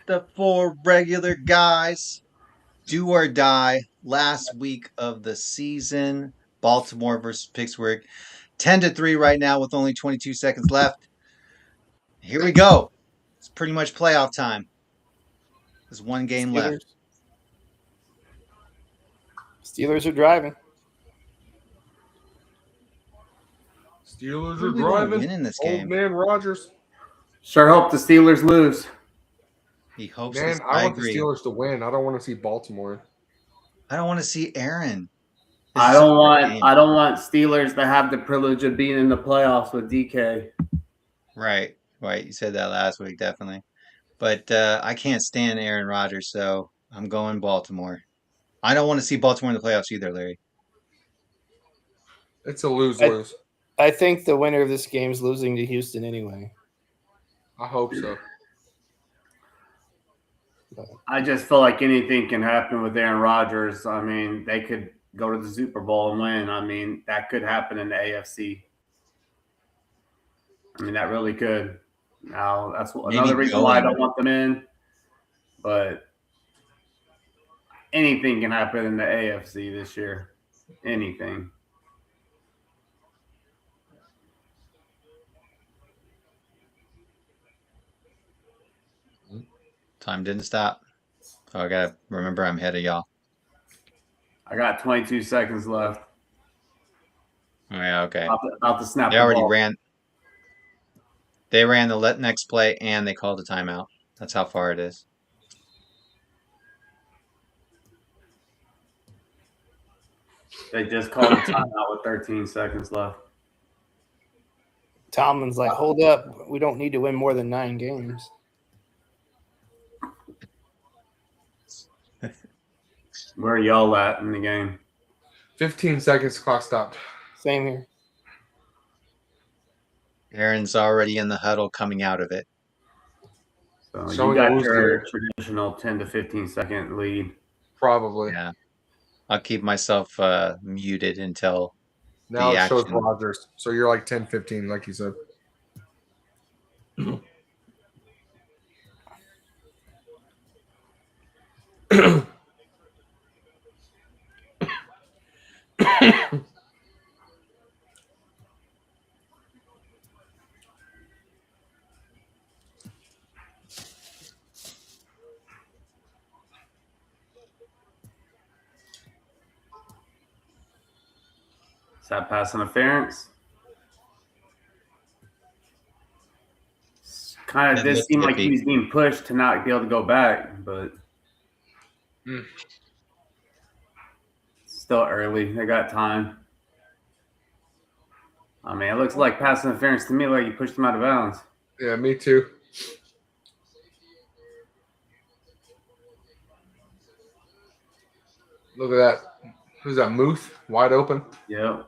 The four regular guys, do or die. Last week of the season, Baltimore versus Pittsburgh, 10-3 right now with only 22 seconds left. Here we go. It's pretty much playoff time. There's one game left. Steelers are driving. Steelers Who are are we gonna driving. win in this Old game? man Rodgers. Sure hope the Steelers lose. He hopes. Man, I I want the agree. Steelers to win. I don't want to see Baltimore. I don't want to see Aaron. I don't want Steelers to have the privilege of being in the playoffs with DK. Right. You said that last week, definitely. But I can't stand Aaron Rodgers, so I'm going Baltimore. I don't want to see Baltimore in the playoffs either, Larry. It's a lose-lose. I think the winner of this game is losing to Houston anyway. I hope so. I just feel like anything can happen with Aaron Rodgers. I mean, they could go to the Super Bowl and win. I mean, that could happen in the AFC. I mean, that really could. Now, that's another reason why I don't want them in. But anything can happen in the AFC this year. Anything. Time didn't stop. Oh, I gotta remember I'm ahead of y'all. I got 22 seconds left. Oh, yeah, okay. About to snap. They already ran. They ran the next play and they called a timeout. That's how far it is. They just called a timeout with 13 seconds left. Tomlin's like, hold up. We don't need to win more than 9 games. Where are y'all at in the game? 15 seconds, clock stopped. Same here. Aaron's already in the huddle coming out of it. So you got your traditional 10 to 15 second lead. Probably. Yeah. I'll keep myself muted until now it shows Rodgers. So you're like 10, 15, like you said. Is that pass interference? Kind of did seem like he was being pushed to not be able to go back, but still early. They got time. I mean, it looks like pass interference to me, like you pushed him out of bounds. Yeah, me too. Look at that. Who's that? Muth? Wide open? Yep.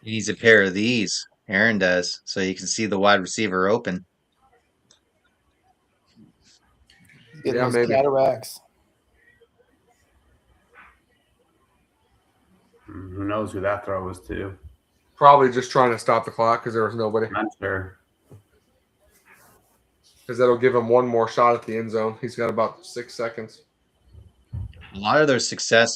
He needs a pair of these. Aaron does, so you can see the wide receiver open. Getting those cataracts. Who knows who that throw was to? Probably just trying to stop the clock because there was nobody. I'm sure. Because that'll give him one more shot at the end zone. He's got about 6 seconds. A lot of their success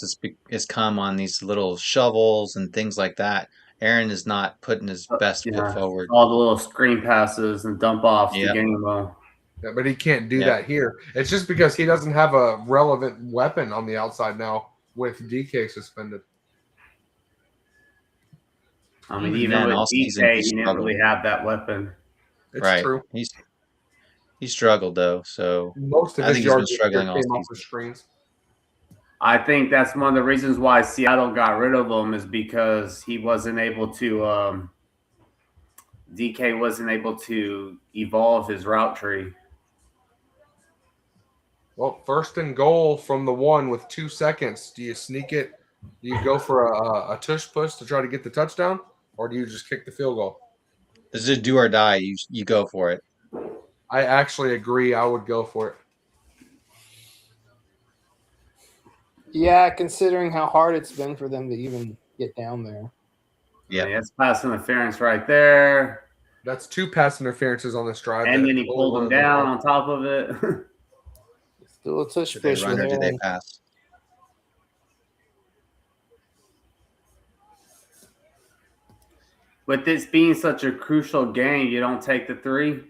has come on these little shovels and things like that. Aaron is not putting his best foot forward. All the little screen passes and dump offs to gain well. Yeah, but he can't do that here. It's just because he doesn't have a relevant weapon on the outside now with DK suspended. I mean, even with DK, he didn't really have that weapon. It's true. He struggled though, so most of his yards struggling came off the screens. I think that's one of the reasons why Seattle got rid of him is because he wasn't able to. DK wasn't able to evolve his route tree. Well, 1st and goal from the 1 with 2 seconds. Do you sneak it? Do you go for a tush push to try to get the touchdown, or do you just kick the field goal? This is a do or die. You go for it. I actually agree. I would go for it. Yeah, considering how hard it's been for them to even get down there. Yeah, it's pass interference right there. That's 2 pass interferences on this drive. And that then he only pulled one him of them down called. on top of it. Still a tush Did they push run with or did they Aaron. pass? With this being such a crucial game, you don't take the 3.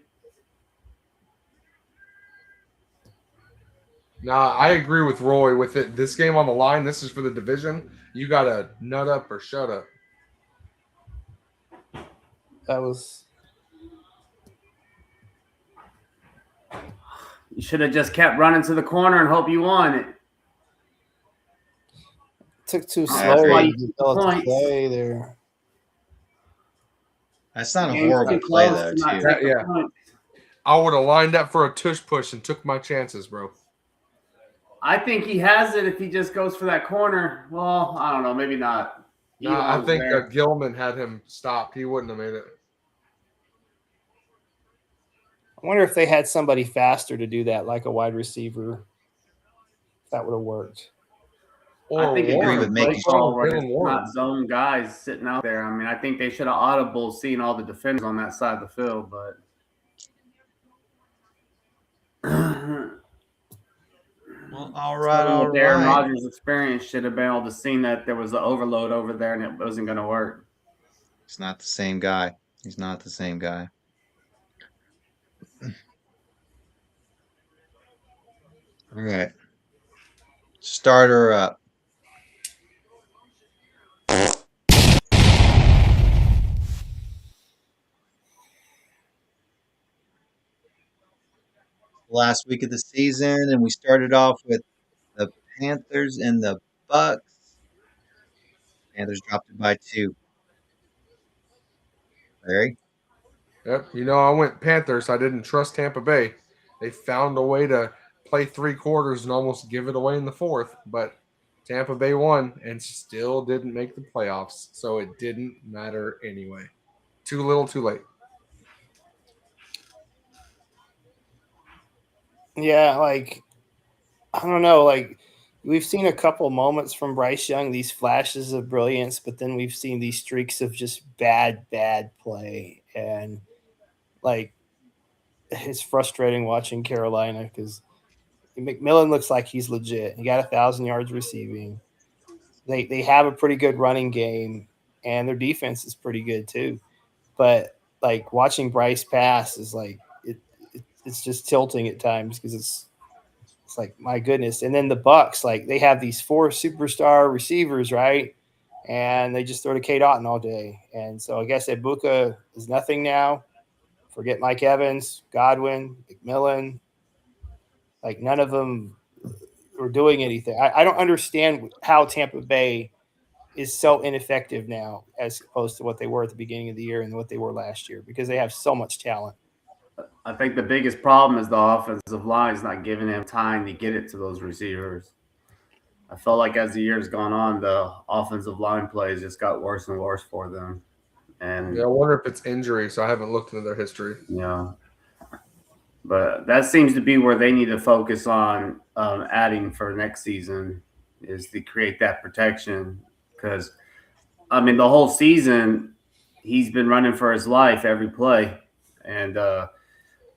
Nah, I agree with Roy with it. This game on the line, this is for the division. You got to nut up or shut up. That was You should have just kept running to the corner and hope you won it. took too I slow agree. to develop the Points. play there. That's not a Game's horrible too play close though, to not too. take the Yeah. points. I would have lined up for a tush push and took my chances, bro. I think he has it if he just goes for that corner. Well, I don't know. Maybe not. Nah, I Elon's think there. Gilman had him stopped. He wouldn't have made it. I wonder if they had somebody faster to do that, like a wide receiver. That would have worked. Or I think I agree it's with a making play call where Jalen it's Warren. not zone guys sitting out there. I mean, I think they should have audible seen all the defenders on that side of the field, but Well, all right, someone all with Aaron right. Rodgers' experience should have been able to see that there was an overload over there and it wasn't going to work. He's not the same guy. He's not the same guy. All right. Starter up. Last week of the season, and we started off with the Panthers and the Bucks. Panthers dropped it by 2. Larry? Yep. You know, I went Panthers. I didn't trust Tampa Bay. They found a way to play 3 quarters and almost give it away in the 4th, but Tampa Bay won and still didn't make the playoffs, so it didn't matter anyway. Too little, too late. Yeah, like I don't know, like we've seen a couple moments from Bryce Young, these flashes of brilliance, but then we've seen these streaks of just bad play, and like it's frustrating watching Carolina because McMillan looks like he's legit. He got 1,000 yards receiving. They have a pretty good running game, and their defense is pretty good too. But like watching Bryce pass is like it's just tilting at times because it's like my goodness. And then the Bucks, like they have these 4 superstar receivers, right? And they just throw to K. Dotton all day. And so I guess Ibuka is nothing now. Forget Mike Evans, Godwin, McMillan. Like none of them were doing anything. I don't understand how Tampa Bay is so ineffective now as opposed to what they were at the beginning of the year and what they were last year because they have so much talent. I think the biggest problem is the offensive line is not giving him time to get it to those receivers. I felt like as the years gone on, the offensive line plays just got worse and worse for them. And Yeah, I wonder if it's injury, so I haven't looked into their history. yeah, but that seems to be where they need to focus on adding for next season is to create that protection. Because I mean, the whole season he's been running for his life every play, and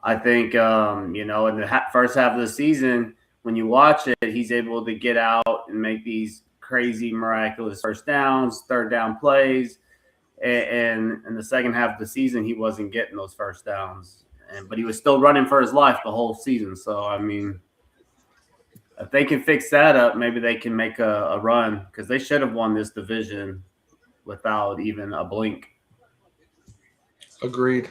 I think you know in the first half of the season when you watch it, he's able to get out and make these crazy, miraculous first downs, third down plays. And in the second half of the season, he wasn't getting those first downs, but he was still running for his life the whole season. So, I mean, if they can fix that up, maybe they can make a run because they should have won this division without even a blink. Agreed.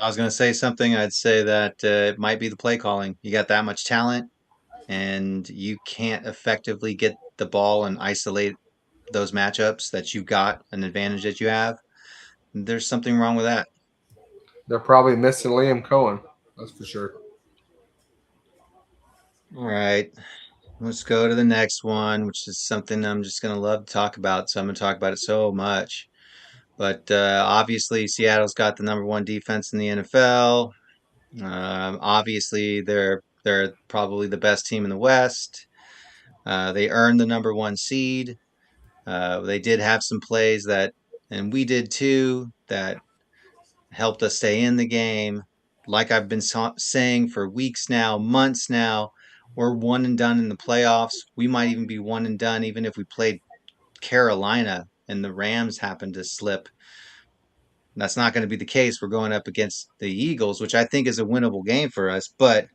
I was going to say something. I'd say that it might be the play calling. You got that much talent, and you can't effectively get the ball and isolate those matchups that you've got, an advantage that you have. There's something wrong with that. They're probably missing Liam Cohen. That's for sure. All right. Let's go to the next one, which is something I'm just going to love to talk about. So I'm going to talk about it so much. But obviously, Seattle's got the number 1 defense in the NFL. Obviously, they're probably the best team in the West. They earned the number 1 seed. They did have some plays that and we did too, that helped us stay in the game. Like I've been saying for weeks now, months now, we're one and done in the playoffs. We might even be one and done even if we played Carolina and the Rams happen to slip. That's not going to be the case. We're going up against the Eagles, which I think is a winnable game for us. But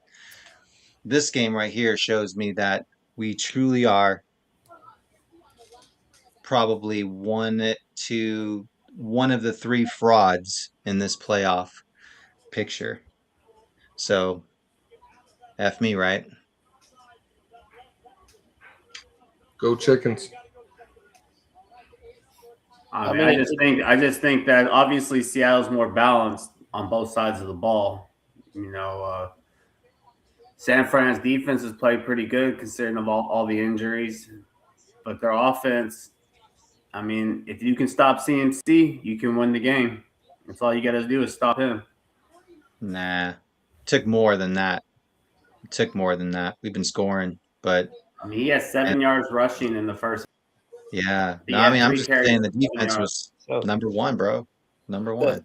this game right here shows me that we truly are probably one of the three frauds in this playoff picture. So F me, right? Go Chickens. I just think that obviously Seattle's more balanced on both sides of the ball. San Fran's defense has played pretty good considering of all the injuries, but their offense, I mean, if you can stop CMC, you can win the game. That's all you got to do is stop him. Nah, took more than that. We've been scoring, but I mean, he has 7 yards rushing in the first. yeah. He No, I had mean, I'm 3 just carries saying the for 7 defense yards. was number one, bro. Number one.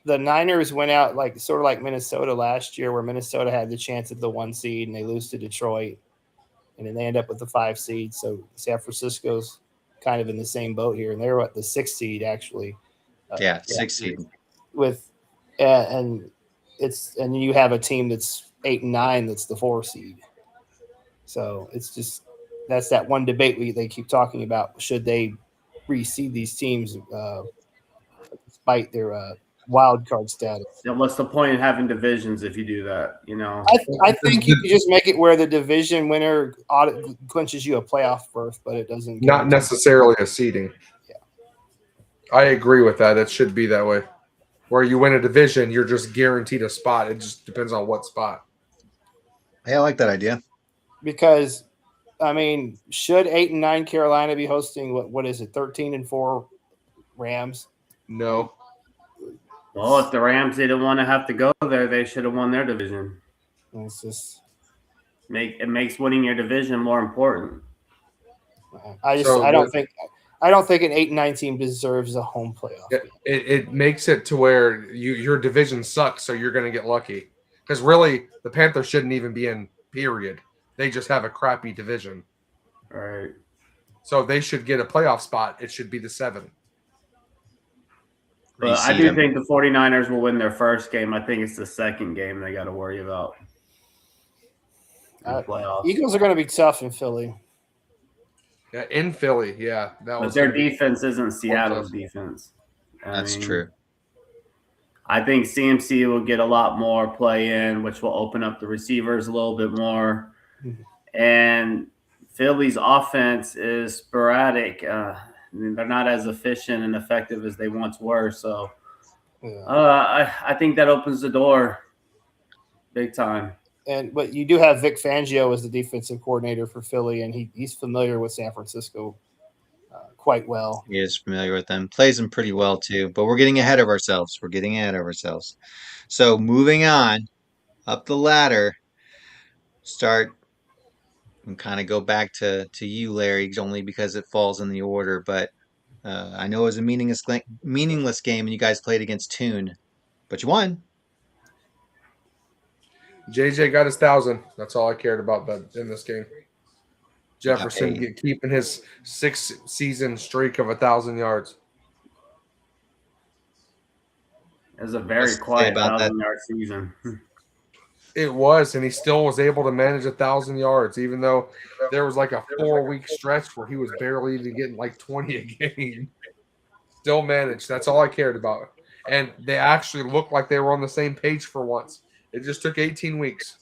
The Niners went out like sort of like Minnesota last year, where Minnesota had the chance at the 1 seed and they lose to Detroit, and then they end up with the 5 seed. So San Francisco's kind of in the same boat here, and they're at the 6 seed actually. Yeah, 6 seed. With and you have a team that's 8 and 9 that's the 4 seed. So it's just that's that one debate they keep talking about. Should they reseed these teams despite their wild card status? Yeah, what's the point in having divisions if you do that? I think you could just make it where the division winner clinches you a playoff berth, but it doesn't. Not necessarily a seeding. Yeah, I agree with that. It should be that way. Where you win a division, you're just guaranteed a spot. It just depends on what spot. Hey, I like that idea. Because, I mean, should 8 and 9 Carolina be hosting what is it, 13 and 4 Rams? No. Well, if the Rams didn't want to have to go there, they should have won their division. It's just it makes winning your division more important. I don't think an 8 and 9 team deserves a home playoff. It makes it to where your division sucks, so you're going to get lucky. Because really, the Panthers shouldn't even be in. Period. They just have a crappy division. All right. So they should get a playoff spot. It should be the 7. But I do think the 49ers will win their first game. I think it's the second game they got to worry about. Playoffs. Eagles are going to be tough in Philly. Yeah, in Philly, yeah. But their defense isn't Seattle's defense. That's true. I think CMC will get a lot more play in, which will open up the receivers a little bit more. And Philly's offense is sporadic. They're not as efficient and effective as they once were. So I think that opens the door big time. But you do have Vic Fangio as the defensive coordinator for Philly, and he's familiar with San Francisco quite well. He is familiar with them. Plays them pretty well too. But we're getting ahead of ourselves. So moving on up the ladder, start and kind of go back to you, Larry, only because it falls in the order. But I know it was a meaningless game, and you guys played against Toon, but you won. JJ got his 1,000. That's all I cared about in this game. Jefferson keeping his 6-season streak of 1,000 yards. It was a very quiet 1,000-yard season. It was, and he still was able to manage 1,000 yards, even though there was like a 4-week stretch where he was barely even getting like 20 a game. Still managed. That's all I cared about. And they actually looked like they were on the same page for once. It just took 18 weeks.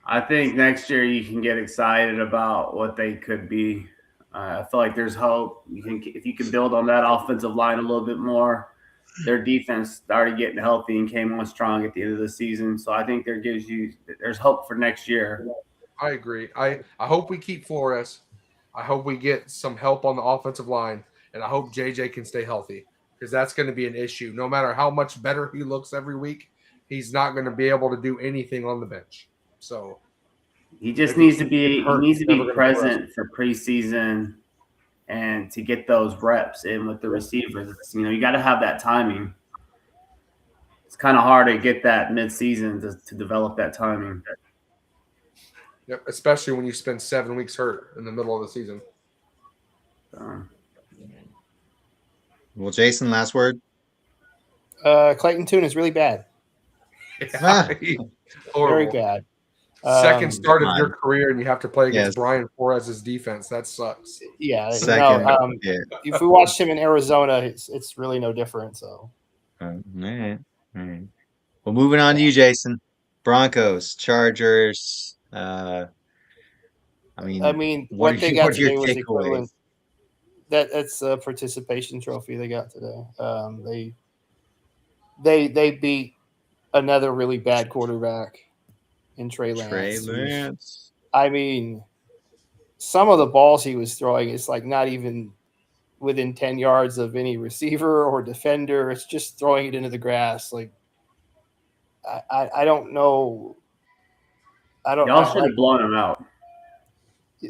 I think next year you can get excited about what they could be. I feel like there's hope. If you can build on that offensive line a little bit more. Their defense started getting healthy and came on strong at the end of the season. So I think there's hope for next year. I agree. I hope we keep Flores. I hope we get some help on the offensive line, and I hope JJ can stay healthy because that's going to be an issue. No matter how much better he looks every week, he's not going to be able to do anything on the bench. So he just needs to be present for preseason and to get those reps in with the receivers. You got to have that timing. It's kind of hard to get that mid-season to develop that timing. Yep, especially when you spend 7 weeks hurt in the middle of the season. Well, Jason, last word. Clayton Tune is really bad. Ah. Very bad. Second start of come your on. career, and you have to play against Yes. Brian Flores' defense. That sucks. Yeah. Second. No, if we watched him in Arizona, it's really no different. So. All right. Well, moving on to you, Jason. Broncos, Chargers. I mean, what they got what are your today was takeaways? equivalent. That's a participation trophy they got today. They beat another really bad quarterback in Trey Lance. I mean, some of the balls he was throwing is like not even within 10 yards of any receiver or defender. It's just throwing it into the grass. Like I don't know. Y'all should have blown him out.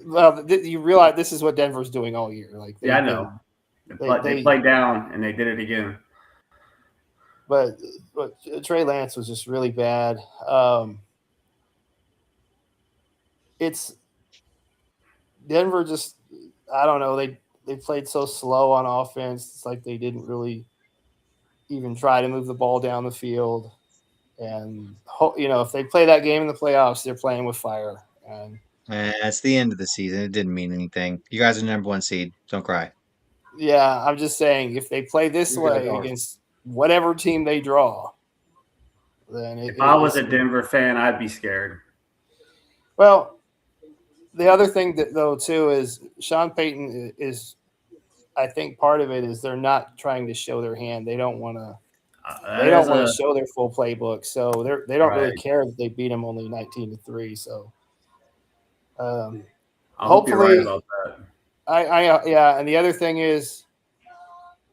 Well, you realize this is what Denver's doing all year. Like I know. They played down and they did it again. But Trey Lance was just really bad. It's Denver just, I don't know. They played so slow on offense. It's like they didn't really even try to move the ball down the field. And, if they play that game in the playoffs, they're playing with fire. And it's the end of the season. It didn't mean anything. You guys are number 1 seed. Don't cry. Yeah, I'm just saying, if they play this way against whatever team they draw, then if I was a Denver fan, I'd be scared. Well, the other thing though too is Sean Payton is, I think part of it is they're not trying to show their hand. They don't want to. They don't want to show their full playbook, so they don't really care that they beat them only 19-3. So, I hope you're right about that. Yeah, and the other thing is,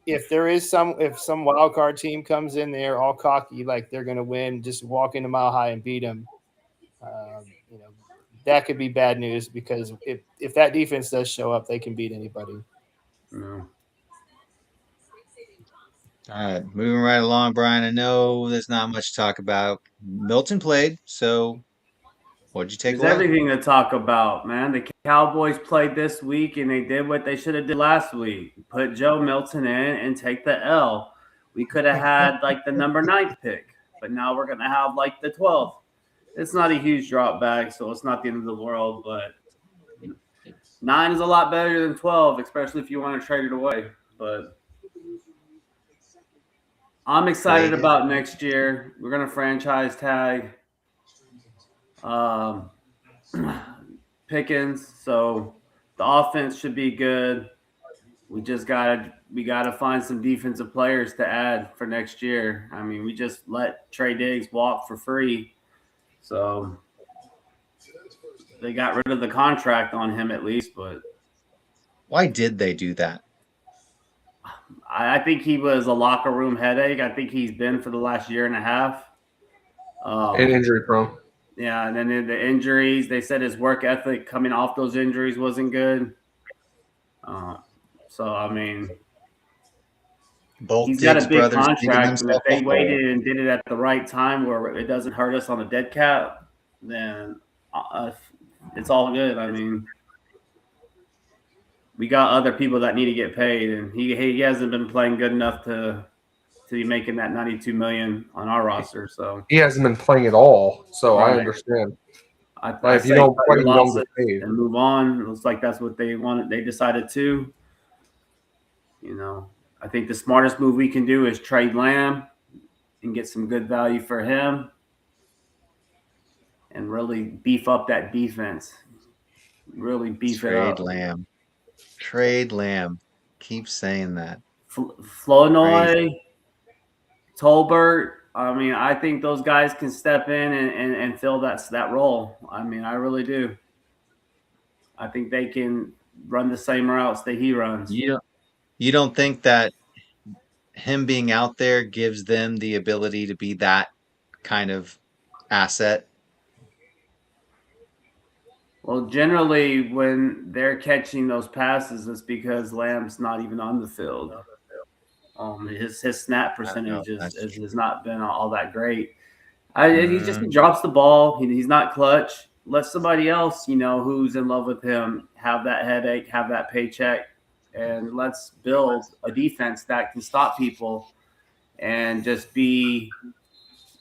if some wild card team comes in there all cocky like they're going to win, just walk into Mile High and beat them, that could be bad news, because if that defense does show up, they can beat anybody. Yeah. All right, moving right along, Brian. I know there's not much to talk about. Milton played, so what did you take away? There's everything to talk about, man. The Cowboys played this week, and they did what they should have did last week. Put Joe Milton in and take the L. We could have had like the number 9th pick, but now we're going to have like the 12th. It's not a huge drop back, so it's not the end of the world, but 9 is a lot better than 12, especially if you want to trade it away. But I'm excited about next year. We're going to franchise tag Pickens, so the offense should be good. We gotta find some defensive players to add for next year. I mean, we just let Trey Diggs walk for free, so they got rid of the contract on him at least. But why did they do that? I think he was a locker room headache. I think he's been for the last year and a half. And injury prone. Yeah, and then the injuries, they said his work ethic coming off those injuries wasn't good. So, I mean, he's got a big contract, and if they waited and did it at the right time where it doesn't hurt us on the dead cap, then it's all good. I mean, we got other people that need to get paid, and he hasn't been playing good enough to be making that $92 million on our roster. So he hasn't been playing at all. So right. I understand. If you don't play, you don't get paid and move on. It looks like that's what they wanted. They decided to. I think the smartest move we can do is trade Lamb and get some good value for him, and really beef up that defense. Really beef it up. Trade Lamb. Keep saying that. Flournoy, Tolbert. I mean, I think those guys can step in and fill that role. I mean, I really do. I think they can run the same routes that he runs. You don't think that him being out there gives them the ability to be that kind of asset? Well, generally, when they're catching those passes, it's because Lamb's not even on the field. His snap I don't know. percentage That's has true. not been all that great. He Mm, drops the ball. He's not clutch. Let somebody else, who's in love with him, have that headache, have that paycheck, and let's build a defense that can stop people and just be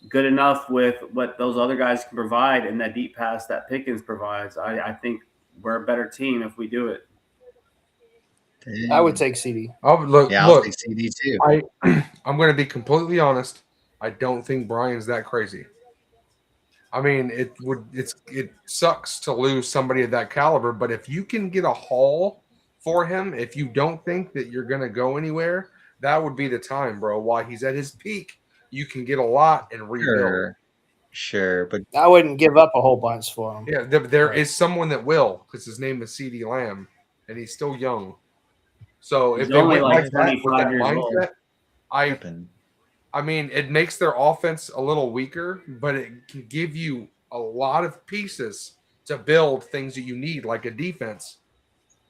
good enough with what those other guys can provide and that deep pass that Pickens provides. I think we're a better team if we do it. I would dang. take CD. Oh, look, Yeah, I'll take look. CD too. I I'm going to be completely honest. I don't think Brian's that crazy. I mean, it sucks to lose somebody of that caliber, but if you can get a haul for him, if you don't think that you're going to go anywhere, that would be the time, bro. While he's at his peak, you can get a lot and rebuild. Sure, sure, but I wouldn't give up a whole bunch for him. Yeah, there But is someone that will because his name is CD Lamb and he's still young. So He's if they only went what like like that with 25 that years old. mindset, I happened? I mean, it makes their offense a little weaker, but it can give you a lot of pieces to build things that you need, like a defense,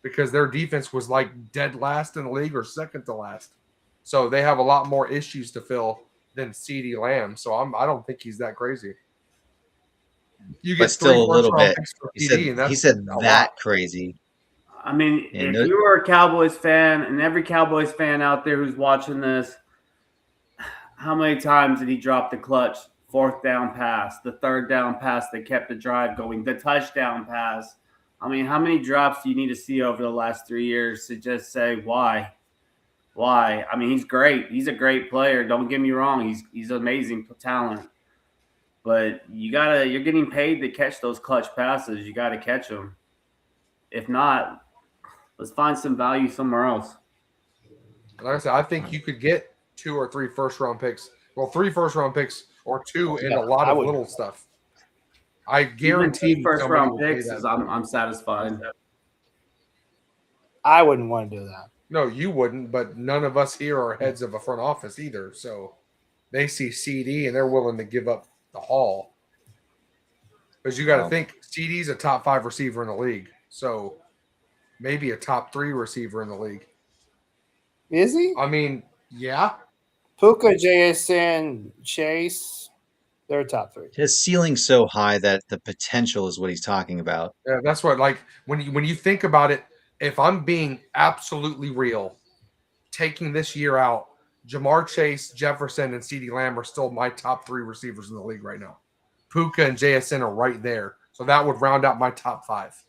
because their defense was like dead last in the league or second to last. So they have a lot more issues to fill than CD Lamb. So I don't think he's that crazy. You But get three still a first little round bit. picks for He CD, said and he that's said a lot. that crazy. I mean, And if you were a Cowboys fan and every Cowboys fan out there who's watching this, how many times did he drop the clutch fourth down pass, the third down pass that kept the drive going, the touchdown pass? I mean, how many drops do you need to see over the last 3 years to just say why? Why? I mean, he's great. He's a great player. Don't get me wrong. He's amazing talent. But you're getting paid to catch those clutch passes. You gotta catch them. If not, let's find some value somewhere else. Like I said, I think you could get two or three first round picks. Well, three first round picks or two and yeah, a lot I of would. little stuff. I Even two guarantee first somebody round will pay picks is that for I'm him. satisfied. I wouldn't want to do that. No, you wouldn't, but none of us here are heads of a front office either. So they see CD and they're willing to give up the haul. Because you got to well, think CD's a top 5 receiver in the league. So maybe a top 3 receiver in the league. Is he? I mean, yeah. Puka, JSN, Chase, they're top three. his ceiling's so high that the potential is what he's talking about. Yeah, that's what like when you think about it, if I'm being absolutely real, taking this year out, Jamar Chase, Jefferson, and CeeDee Lamb are still my top 3 receivers in the league right now. Puka and JSN are right there. So that would round out my top 5.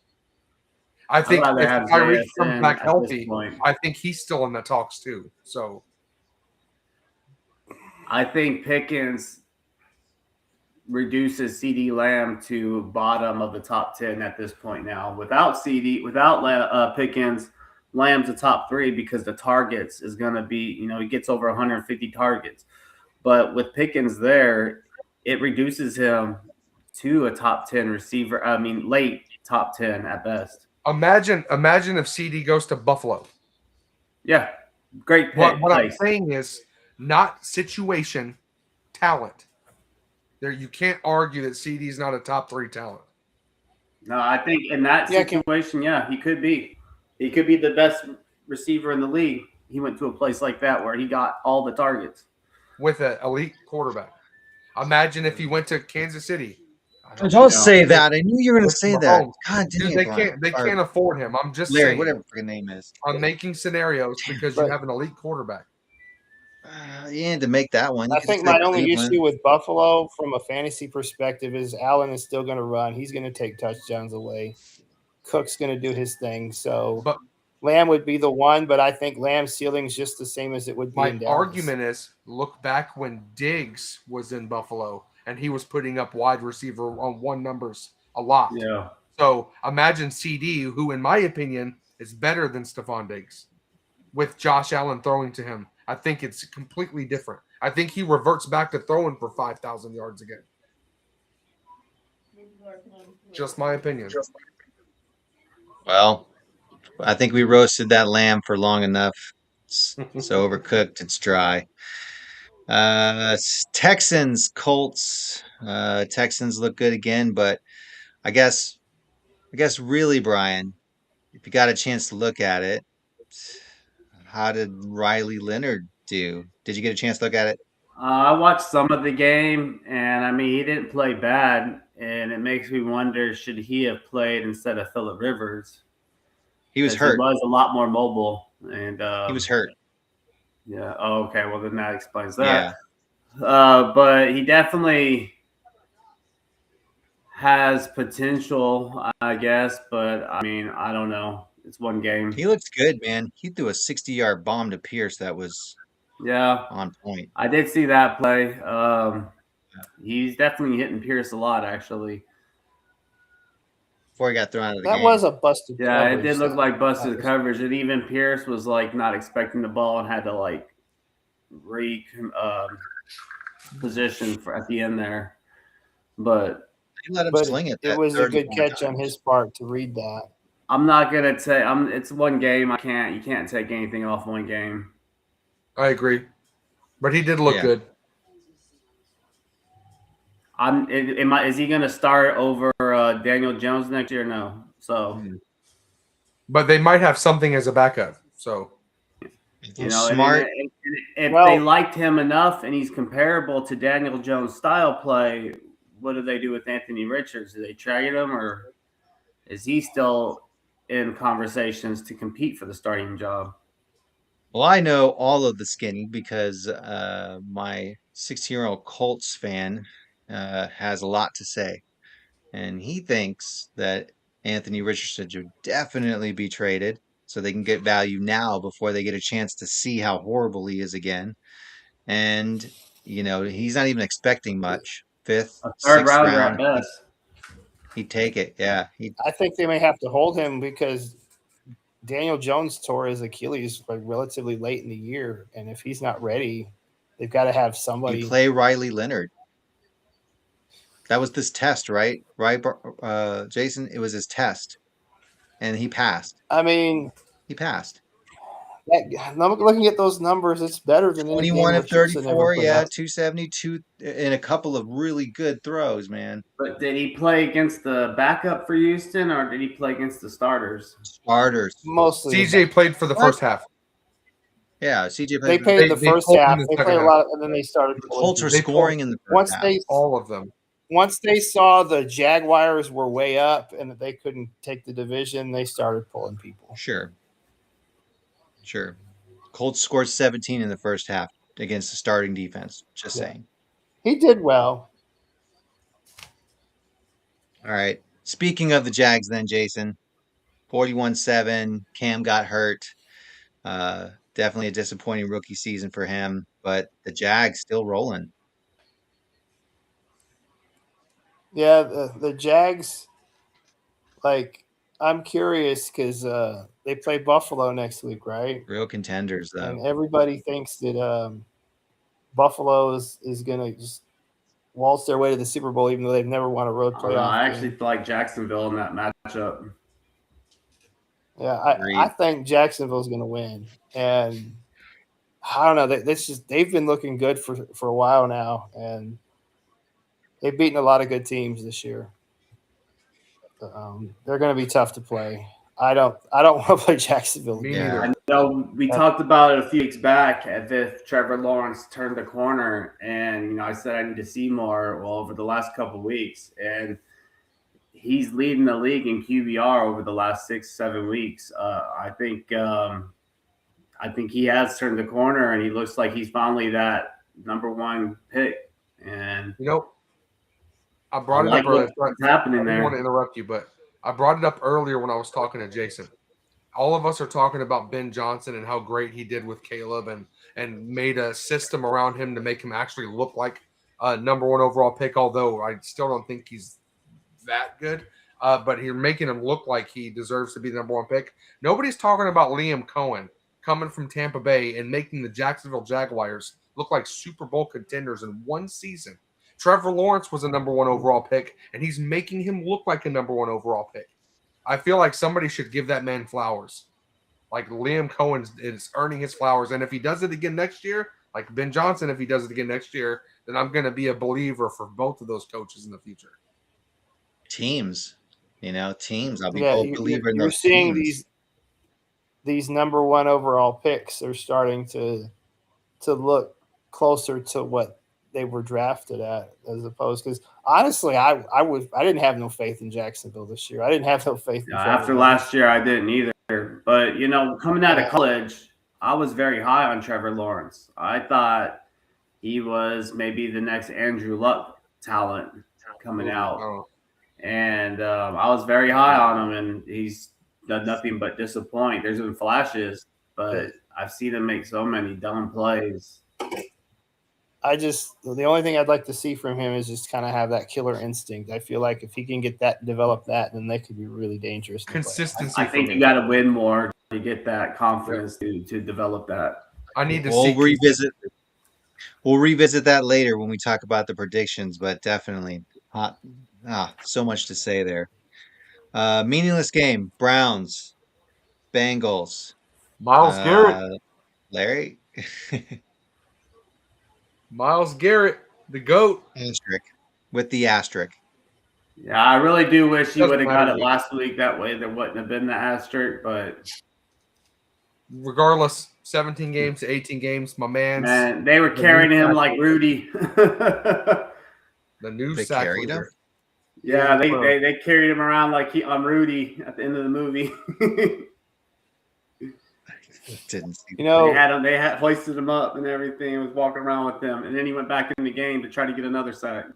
I I'd think rather if have Tyreek comes JSN back at this healthy, point. I think he's still in the talks too. So I think Pickens reduces CD Lamb to bottom of the top 10 at this point now. Without Pickens, Lamb's a top 3 because the targets is going to be, he gets over 150 targets. But with Pickens there, it reduces him to a top 10 receiver. I mean, late top 10 at best. imagine if CD goes to Buffalo. Yeah, great What I'm place. saying is not situation, talent. There you can't argue that CD is not a top 3 talent. No, I think in that situation, yeah, he could be. He could be the best receiver in the league. He went to a place like that where he got all the targets. With an elite quarterback. Imagine if he went to Kansas City. I don't Don't No. say that. I knew you were going to with say that. Mahomes. God dang Dude, it, Brian. they Or can't afford him. I'm just Larry, saying. whatever freaking name is. I'm making scenarios because you But- have an elite quarterback. You had to make that one. You I could have think said my only Cleveland. issue with Buffalo from a fantasy perspective is Allen is still going to run. He's going to take touchdowns away. Cook's going to do his thing. So But Lamb would be the one, but I think Lamb's ceiling is just the same as it would be my in Dallas. argument is look back when Diggs was in Buffalo and he was putting up wide receiver on 1 numbers a lot. Yeah. So imagine CD, who in my opinion is better than Stephon Diggs, with Josh Allen throwing to him. I think it's completely different. I think he reverts back to throwing for 5,000 yards again. Just my opinion. Well, I think we roasted that lamb for long enough. It's so overcooked, it's dry. Texans, Colts. Texans look good again, but I guess I guess really, Brian, if you got a chance to look at it, how did Riley Leonard do? Did you get a chance to look at it? I watched some of the game, and I mean, he didn't play bad, and it makes me wonder, should he have played instead of Phillip Rivers? He was Because he hurt. was a lot more mobile, and He was hurt. yeah. Oh, okay. Well, then that explains Yeah. that. But he definitely has potential, I guess. But I mean, I don't know. It's one game. He looks good, man. He threw a 60-yard bomb to Pierce that was Yeah, on point. I did see that play. He's definitely hitting Pierce a lot, actually. Before he got thrown out of the That game. was a busted Yeah, coverage. it did look like busted was- coverage, and even Pierce was like not expecting the ball and had to like position for at the end there. But He let him But sling it. it that was a 30 good more catch on times. his part to read that. I'm not gonna take. It's one game. You can't take anything off one game. I agree. But he did look Yeah. good. Is he gonna start over Daniel Jones next year? No. So But they might have something as a backup. So If you they're know, smart. and if Well- they liked him enough and he's comparable to Daniel Jones' style play, what do they do with Anthony Richards? Do they trade him, or is he still in conversations to compete for the starting job? Well, I know all of the skinny because my 16-year-old Colts fan has a lot to say. And he thinks that Anthony Richardson should definitely be traded so they can get value now before they get a chance to see how horrible he is again. And, he's not even expecting much. Fifth, A third sixth rounder at round, best. he'd take it. Yeah. I think they may have to hold him because Daniel Jones tore his Achilles like relatively late in the year, and if he's not ready, they've got to have somebody. You play Riley Leonard. That was this test, right? Right, Jason? It was his test. And he passed. I mean, He passed. looking at those numbers, it's better than any 21 game of Richardson ever 34, put yeah, up. 272 in a couple of really good throws, man. But did he play against the backup for Houston, or did he play against the starters? Starters. Mostly, CJ played for the first half. Yeah, CJ they played. played the they first pulled in half. the They second played a half. lot, and then they started. The Colts were They scoring in the first once half. they All of them. once they saw the Jaguars were way up and that they couldn't take the division, they started pulling people. Sure. Colts scored 17 in the first half against the starting defense. Just Yeah. saying. He did well. All right. Speaking of the Jags, then, Jason, 41-7. Cam got hurt. Definitely a disappointing rookie season for him, but the Jags still rolling. Yeah, the Jags. Like, I'm curious because they play Buffalo next week, right? Real contenders, though. And everybody thinks that Buffalo is going to just waltz their way to the Super Bowl, even though they've never won a road I don't know. playoff. I actually game. like Jacksonville in that matchup. Yeah, Agreed. I think Jacksonville's going to win, and I don't know. They've been looking good for a while now, and they've beaten a lot of good teams this year. They're going to be tough to play. I don't want to play Jacksonville. Me Yeah. neither. I know we talked about it a few weeks back as if Trevor Lawrence turned the corner, and I said I need to see more. Well, over the last couple of weeks, and he's leading the league in QBR over the last 6-7 weeks. I think he has turned the corner, and he looks like he's finally that number one pick. And I brought I it like up earlier. what's happening I didn't there. want to interrupt you, but I brought it up earlier when I was talking to Jason. All of us are talking about Ben Johnson and how great he did with Caleb and made a system around him to make him actually look like a number one overall pick, although I still don't think he's that good. But you're making him look like he deserves to be the number one pick. Nobody's talking about Liam Cohen coming from Tampa Bay and making the Jacksonville Jaguars look like Super Bowl contenders in one season. Trevor Lawrence was a number one overall pick, and he's making him look like a number one overall pick. I feel like somebody should give that man flowers. Like Liam Cohen is earning his flowers, and if he does it again next year, like Ben Johnson, if he does it again next year, then I'm going to be a believer for both of those coaches in the future. Teams. teams. I'll be Yeah, bold believer in you're those seeing teams. these number one overall picks are starting to look closer to what they were drafted at, as opposed, because honestly, I didn't have no faith in Jacksonville this year. I didn't have no faith in Trevor After Lawrence. last year, I didn't either. But coming out of Yeah. college, I was very high on Trevor Lawrence. I thought he was maybe the next Andrew Luck talent coming out, Oh, and I was very high on him, and he's done nothing but disappoint. There's been flashes, but I've seen him make so many dumb plays. The only thing I'd like to see from him is just kind of have that killer instinct. I feel like if he can get that, develop that, then they could be really dangerous. consistency. I think you got to win more to get that confidence to develop that. I need to We'll see. revisit. We'll revisit that later when we talk about the predictions, but definitely hot. So much to say there. Meaningless game. Browns, Bengals. Miles Garrett. Larry. Miles Garrett, the GOAT. Asterisk. With the asterisk. Yeah, I really do wish he Doesn't would have got matter. it last week. That way, there wouldn't have been the asterisk. But Regardless, 17 games to 18 games, my man, they were carrying him like Rudy. The new They sack carried him? leader. Yeah, they carried him around like I'm Rudy at the end of the movie. Didn't see. They had hoisted him up and everything, and was walking around with them, and then he went back in the game to try to get another sack.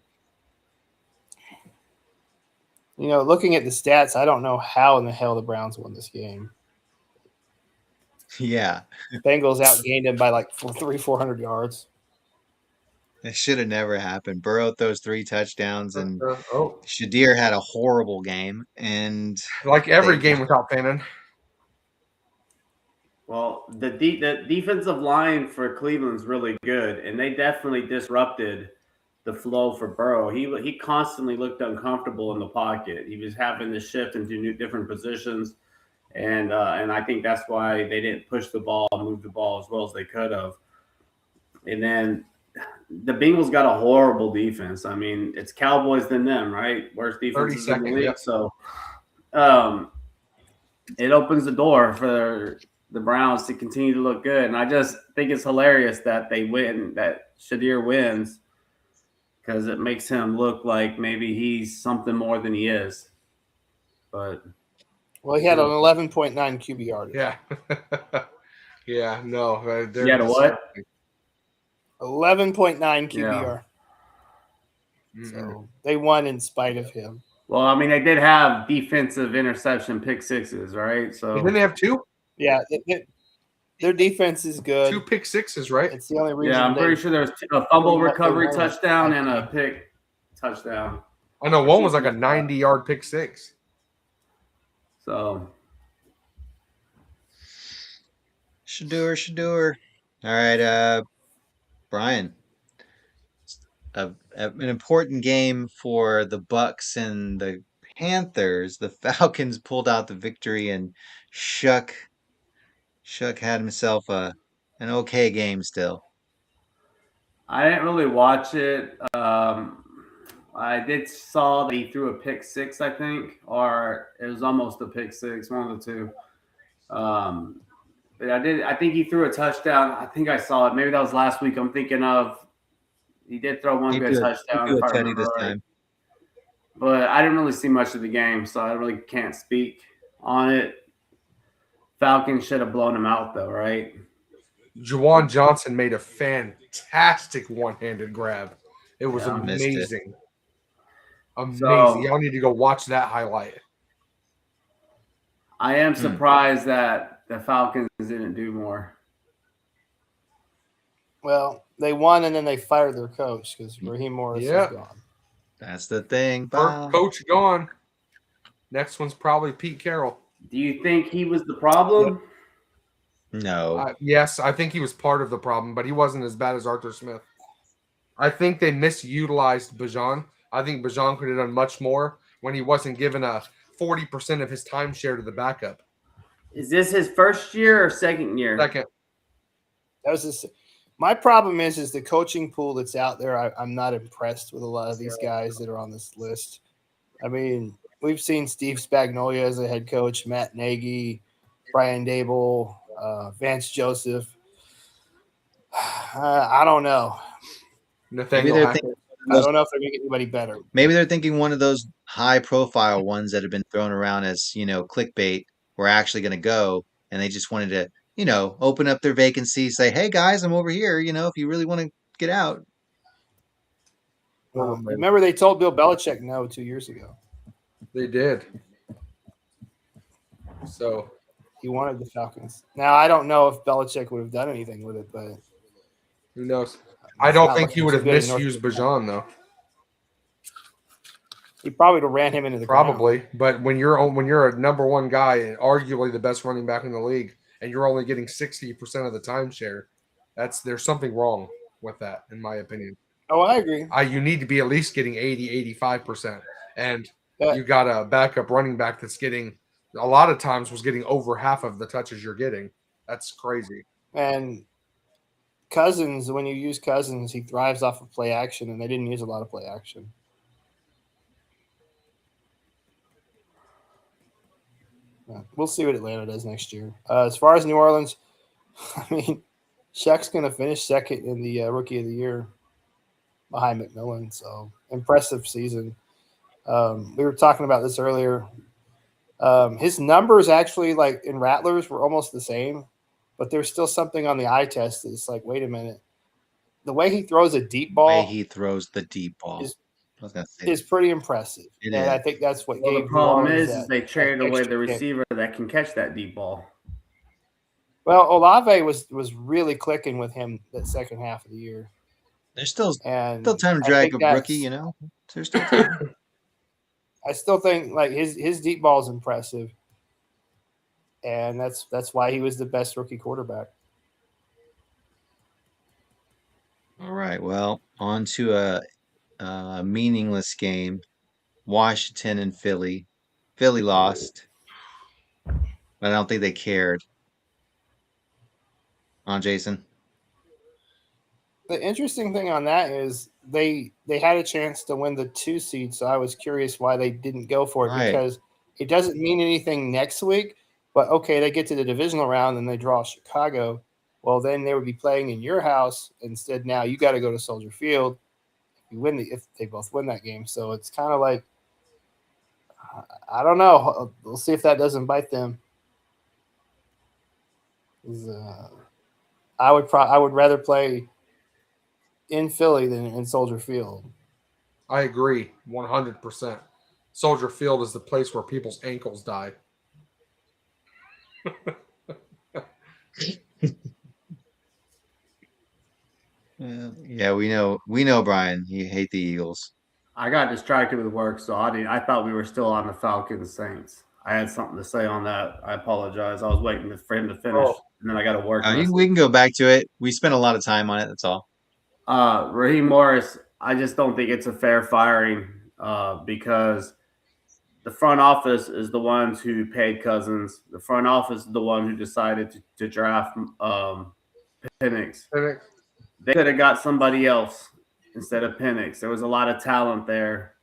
Looking at the stats, I don't know how in the hell the Browns won this game. Yeah. Bengals outgained him by like 400 yards. It should have never happened. Burrow throws 3 touchdowns, and Oh, Shadir had a horrible game. And like every game without Fannin. Well, the defensive line for Cleveland's really good, and they definitely disrupted the flow for Burrow. He constantly looked uncomfortable in the pocket. He was having to shift into different positions, and I think that's why they didn't push the ball and move the ball as well as they could have. And then the Bengals got a horrible defense. I mean, it's Cowboys than them, right? Worst defenses in the league. Yep. So it opens the door for the Browns to continue to look good. And I just think it's hilarious that they win, that Shadir wins, because it makes him look like maybe he's something more than he is. But he had an 11.9 QBR. Yeah. Yeah, no. he had a what? 11.9 QBR. Yeah. So they won in spite of him. Well, I mean, they did have defensive interception pick sixes, right? So Didn't they have 2? Yeah, their defense is good. 2 pick sixes, right? It's the only reason. yeah, I'm pretty sure there was a fumble recovery touchdown and a pick touchdown. I know one was like a 90-yard pick six. So Shadur. All right, Brian. An important game for the Bucks and the Panthers. The Falcons pulled out the victory, and Shuck had himself an okay game still. I didn't really watch it. I did saw that he threw a pick six, I think, or it was almost a pick six, one of the two. But I think he threw a touchdown. I think I saw it. Maybe that was last week. I'm thinking of. He did throw one good touchdown. He threw a this time. But I didn't really see much of the game, so I really can't speak on it. Falcons should have blown him out, though, right? Juwan Johnson made a fantastic one-handed grab. It was amazing. Amazing. So, y'all need to go watch that highlight. I am surprised that the Falcons didn't do more. Well, they won and then they fired their coach because Raheem Morris is gone. That's the thing. First coach gone. Next one's probably Pete Carroll. Do you think he was the problem? No. Yes, I think he was part of the problem, but he wasn't as bad as Arthur Smith. I think they misutilized Bijan. I think Bijan could have done much more when he wasn't given a 40% of his timeshare to the backup. Is this his first year or second year? Second. That was my problem is the coaching pool that's out there. I'm not impressed with a lot of these guys that are on this list. I mean, we've seen Steve Spagnuolo as a head coach, Matt Nagy, Brian Dable, Vance Joseph. I don't know. Maybe Nathaniel they're Hackett. thinking I don't know if they're going to get anybody better. maybe they're thinking one of those high profile ones that have been thrown around as, clickbait were actually going to go, and they just wanted to, open up their vacancy, say, "Hey guys, I'm over here, if you really want to get out." Remember, they told Bill Belichick no 2 years ago. They did. So He wanted the Falcons. Now, I don't know if Belichick would have done anything with it, but who knows? I it's don't not think he looking would too have good in North misused Carolina. Bajan though. He probably would have ran him into the ground. Probably, but when you're a number one guy and arguably the best running back in the league, and you're only getting 60% of the timeshare, there's something wrong with that, in my opinion. Oh, I agree. You need to be at least getting 80, 85%. And But you got a backup running back that's getting a lot of times was getting over half of the touches you're getting. That's crazy. and Cousins, when you use Cousins, he thrives off of play action, and they didn't use a lot of play action. We'll see what Atlanta does next year. As far as New Orleans, I mean, Shaq's going to finish second in the Rookie of the Year behind McMillan. So impressive season. We were talking about this earlier. His numbers actually, like in Rattlers, were almost the same, but there's still something on the eye test that's like, wait a minute. The way he throws a deep The way ball he throws the deep ball. I was gonna say is pretty impressive. It and is. I think that's what Well, gave the problem New Orleans is they traded that away extra the kick. receiver that can catch that deep ball. Well, Olave was really clicking with him that second half of the year. There's still And time to I drag think a rookie, There's still time. I still think like his deep ball is impressive. And that's why he was the best rookie quarterback. All right. Well, on to a meaningless game. Washington and Philly. Philly lost, but I don't think they cared. On Jason. The interesting thing on that is they had a chance to win the 2 seed, so I was curious why they didn't go for it, Right. because it doesn't mean anything next week. But okay, they get to the divisional round and they draw Chicago. Well, then they would be playing in your house instead. Now you got to go to Soldier Field. If they both win that game, so it's kind of like, I don't know. We'll see if that doesn't bite them. I would rather play in Philly than in Soldier Field. I agree 100%. Soldier Field is the place where people's ankles die. Yeah, we know, Brian. You hate the Eagles. I got distracted with work, so I thought we were still on the Falcons Saints. I had something to say on that. I apologize. I was waiting for him to finish, and then I got to work. We can go back to it. We spent a lot of time on it. That's all. Raheem Morris, I just don't think it's a fair firing because the front office is the ones who paid Cousins. The front office is the one who decided to draft Penix. They could have got somebody else instead of Penix. There was a lot of talent there.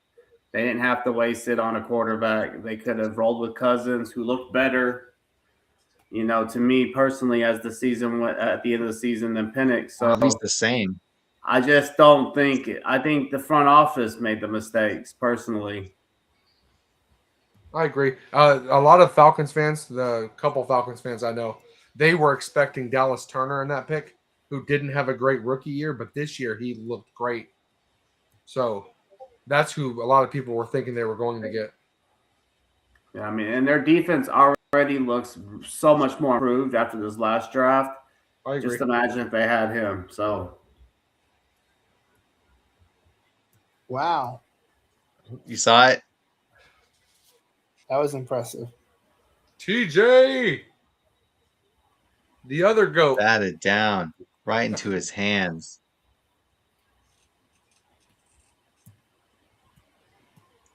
They didn't have to waste it on a quarterback. They could have rolled with Cousins, who looked better, to me personally, as the season went at the end of the season than Penix. So at least the same. I just don't think – I think the front office made the mistakes personally. I agree. A lot of Falcons fans, the couple Falcons fans I know, they were expecting Dallas Turner in that pick, who didn't have a great rookie year, but this year he looked great. So that's who a lot of people were thinking they were going to get. Yeah, I mean, and their defense already looks so much more improved after this last draft. I agree. Just imagine if they had him. So, wow, you saw it. That was impressive. TJ, the other goat, batted down right into his hands.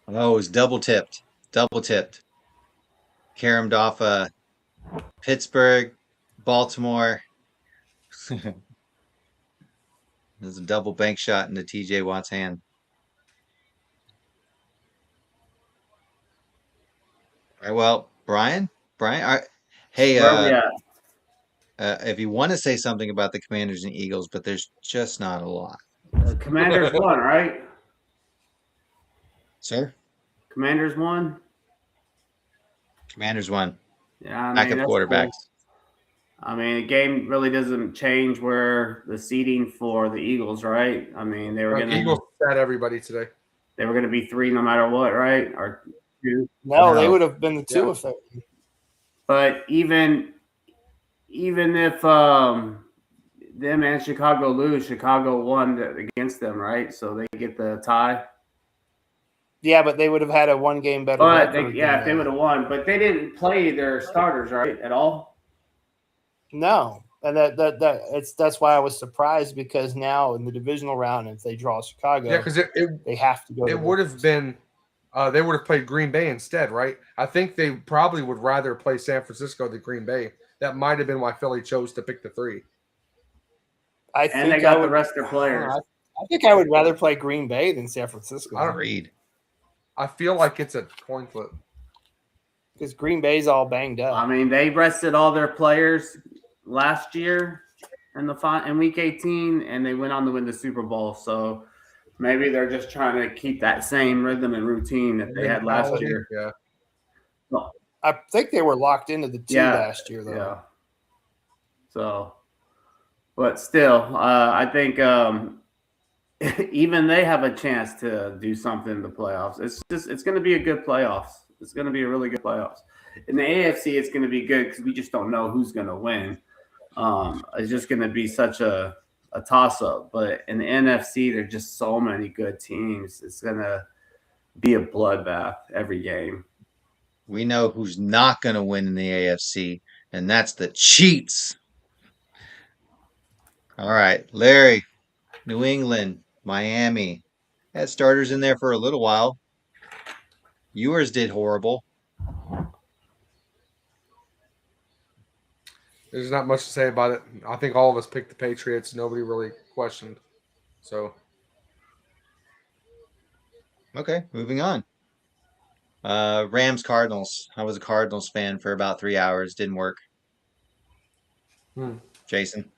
Oh, it was double tipped. Caromed off Pittsburgh, Baltimore. There's a double bank shot into TJ Watt's hand. All right, well, Brian, all right. Hey, Where are we at? if you want to say something about the Commanders and Eagles, but there's just not a lot, Commanders won, right? sir. Commanders won. Commanders won. Yeah, I mean Backup that's quarterbacks. cool. I mean, the game really doesn't change where the seeding for the Eagles, right? I mean, Eagles sat everybody today. they were gonna be 3 no matter what, right? Or 2. No, they No. would have been the 2 Yeah. if they. But even if them and Chicago lose, Chicago won against them, right? So they get the tie. Yeah, but they would have had a 1 game better But record. if they would have won, but they didn't play their starters, right, at all. No, and that's why I was surprised, because now in the divisional round, if they draw Chicago, Yeah, because they have to go. it would have been they would have played Green Bay instead, right? I think they probably would rather play San Francisco than Green Bay. That might have been why Philly chose to pick the 3. And they got the rest of their players. I think I would rather play Green Bay than San Francisco. Agreed. I feel like it's a coin flip. Because Green Bay's all banged up. I mean, they rested all their players last year in Week 18, and they went on to win the Super Bowl. So maybe they're just trying to keep that same rhythm and routine that they had last year. Yeah. So, I think they were locked into the 2 last year, though. Yeah. So, but still, I think even they have a chance to do something in the playoffs. It's going to be a good playoffs. It's going to be a really good playoffs. In the AFC, it's going to be good because we just don't know who's going to win. It's just going to be such a toss-up. But in the NFC, there's just so many good teams. It's going to be a bloodbath every game. We know who's not going to win in the AFC, and that's the Chiefs. All right, Larry, New England, Miami. Had starters in there for a little while. Yours did horrible. There's not much to say about it. I think all of us picked the Patriots. Nobody really questioned. So, Okay, moving on. Rams, Cardinals. I was a Cardinals fan for about 3 hours. Didn't work. Jason.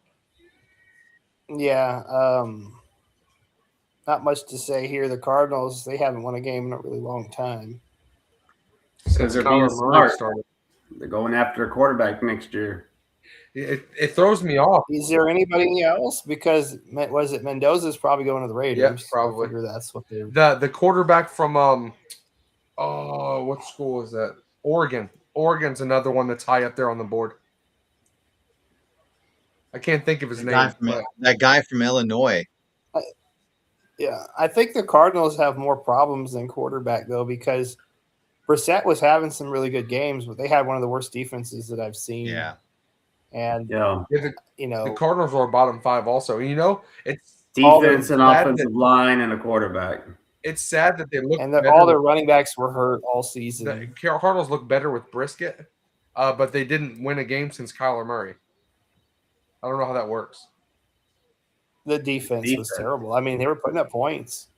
Yeah. Not much to say here. The Cardinals, they haven't won a game in a really long time. Because they're being smart. They're going after a quarterback next year. It throws me off. Is there anybody else? Because was it Mendoza's probably going to the Raiders? Yeah, probably. I figure that's what they're. The quarterback from what school is that? Oregon. Oregon's another one that's high up there on the board. I can't think of his name. That guy from Illinois. Yeah, I think the Cardinals have more problems than quarterback, though, because Brissett was having some really good games, but they had one of the worst defenses that I've seen. Yeah. And, the Cardinals are bottom 5 also. It's defense and offensive line and a quarterback. It's sad that they look and all their running backs were hurt all season. The Cardinals look better with Brisket, but they didn't win a game since Kyler Murray. I don't know how that works. The defense was terrible. I mean, they were putting up points.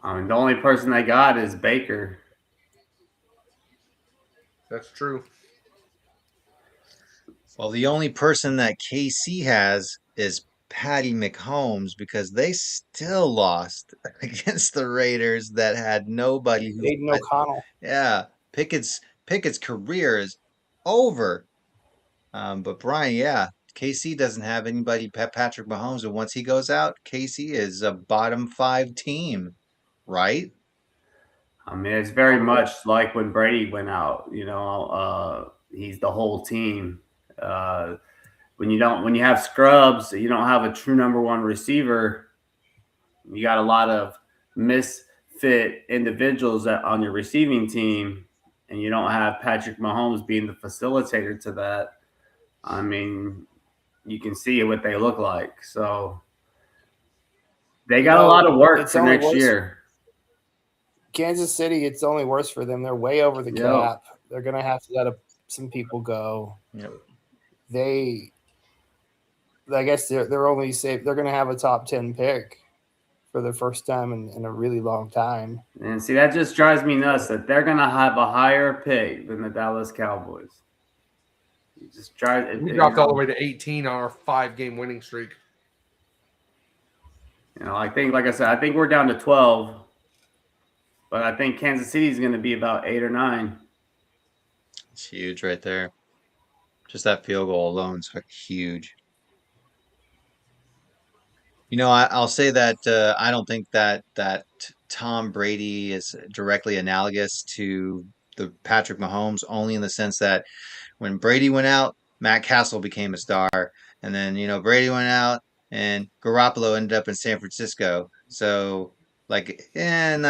I mean, the only person they got is Baker. That's true. Well, the only person that KC has is Patty McHolmes, because they still lost against the Raiders that had nobody. Aiden O'Connell. Yeah, Pickett's career is over. But Brian, yeah, KC doesn't have anybody. Patrick Mahomes, and once he goes out, KC is a bottom 5 team, right? I mean, it's very much like when Brady went out. He's the whole team. When you have scrubs, you don't have a true number 1 receiver. You got a lot of misfit individuals on your receiving team, and you don't have Patrick Mahomes being the facilitator to that. I mean, you can see what they look like. So they got a lot of work for next year. Kansas City, it's only worse for them. They're way over the cap. They're going to have to let some people go. Yep. I guess they're only safe. They're going to have a top 10 pick for the first time in a really long time. And see, that just drives me nuts that they're going to have a higher pick than the Dallas Cowboys. It just drives. We dropped all the way to 18 on our 5-game winning streak. I think, like I said, I think we're down to 12. But I think Kansas City is going to be about 8 or 9. It's huge right there. Just that field goal alone is huge. I'll say that I don't think that Tom Brady is directly analogous to the Patrick Mahomes, only in the sense that when Brady went out, Matt Castle became a star, and then Brady went out, and Garoppolo ended up in San Francisco. So not